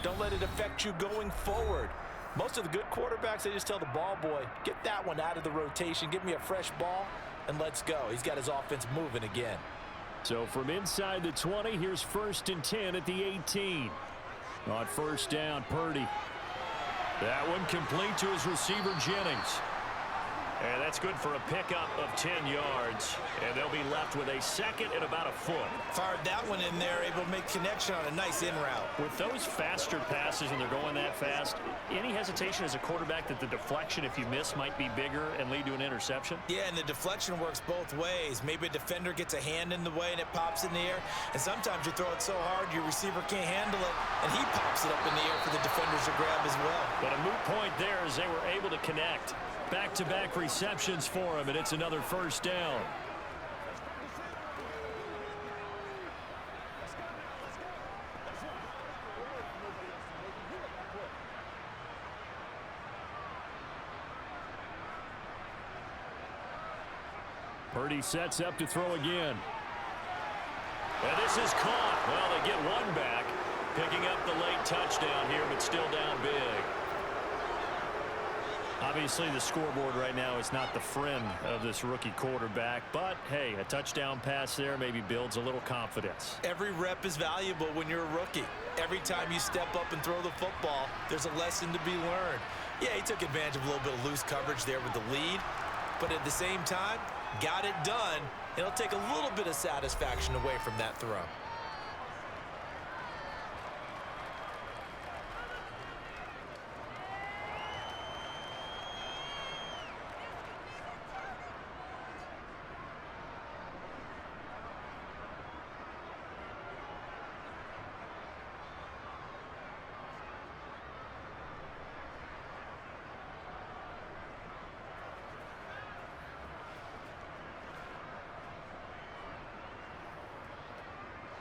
don't let it affect you going forward. Most of the good quarterbacks, they just tell the ball boy, get that one out of the rotation, give me a fresh ball, and let's go. He's got his offense moving again.
So from inside the 20, here's 1st and 10 at the 18. On first down, Purdy.
That one complete to his receiver, Jennings. And that's good for a pickup of 10 yards. And they'll be left with a 2nd and about a foot.
Fired that one in there, able to make connection on a nice in route.
With those faster passes and they're going that fast, any hesitation as a quarterback that the deflection, if you miss, might be bigger and lead to an interception?
Yeah, and the deflection works both ways. Maybe a defender gets a hand in the way and it pops in the air. And sometimes you throw it so hard your receiver can't handle it, and he pops it up in the air for the defenders to grab as well.
But a moot point there as they were able to connect.
Back-to-back receptions for him, and it's another first down. Purdy sets up to throw again.
And this is caught. Well, they get one back, picking up the late touchdown here, but still down big.
Obviously, the scoreboard right now is not the friend of this rookie quarterback, but hey, a touchdown pass there maybe builds a little confidence.
Every rep is valuable when you're a rookie. Every time you step up and throw the football, there's a lesson to be learned. Yeah, he took advantage of a little bit of loose coverage there with the lead, but at the same time, got it done. It'll take a little bit of satisfaction away from that throw.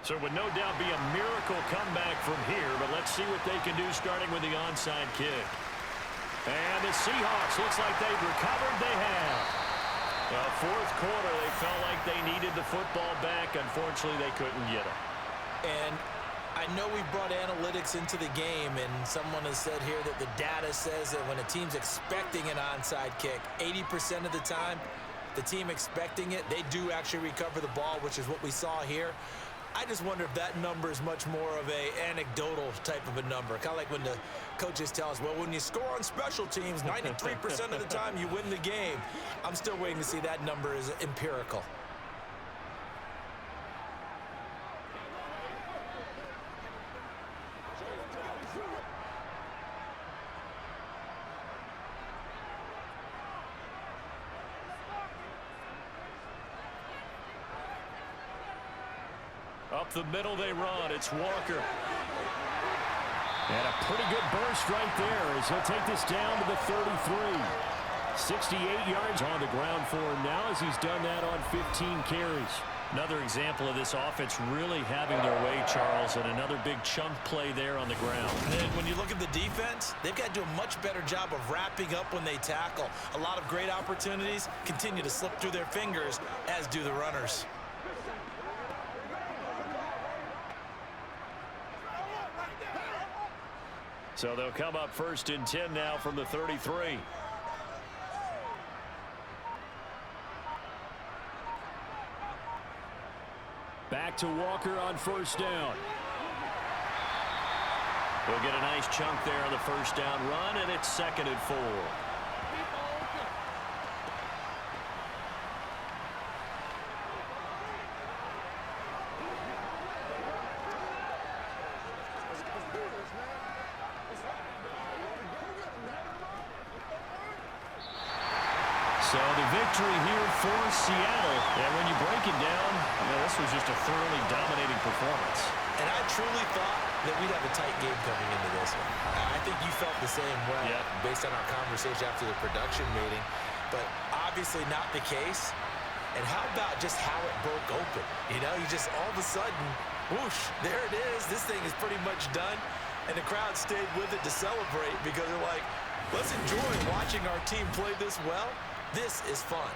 So it would no doubt be a miracle comeback from here, but let's see what they can do starting with the onside kick. And the Seahawks, looks like they've recovered. They have. Well, 4th quarter, they felt like they needed the football back. Unfortunately, they couldn't get it.
And I know we brought analytics into the game, and someone has said here that the data says that when a team's expecting an onside kick, 80% of the time, the team expecting it, they do actually recover the ball, which is what we saw here. I just wonder if that number is much more of a anecdotal type of a number. Kind of like when the coaches tell us, well, when you score on special teams, 93% of the time you win the game. I'm still waiting to see that number is empirical.
Up the middle they run. It's Walker.
And a pretty good burst right there as he'll take this down to the 33. 68 yards on the ground for him now as he's done that on 15 carries.
Another example of this offense really having their way, Charles, and another big chunk play there on the ground.
And when you look at the defense, they've got to do a much better job of wrapping up when they tackle. A lot of great opportunities continue to slip through their fingers, as do the runners.
So they'll come up 1st and 10 now from the 33. Back to Walker on 1st down. He'll get a nice chunk there on the 1st down run, and it's 2nd and 4. So the victory here for Seattle. And when you break it down, this was just a thoroughly dominating performance.
And I truly thought that we'd have a tight game coming into this one. I think you felt the same way based on our conversation after the production meeting. But obviously not the case. And how about just how it broke open? You just all of a sudden, whoosh, there it is. This thing is pretty much done. And the crowd stayed with it to celebrate because they're like, let's enjoy watching our team play this well. This is fun.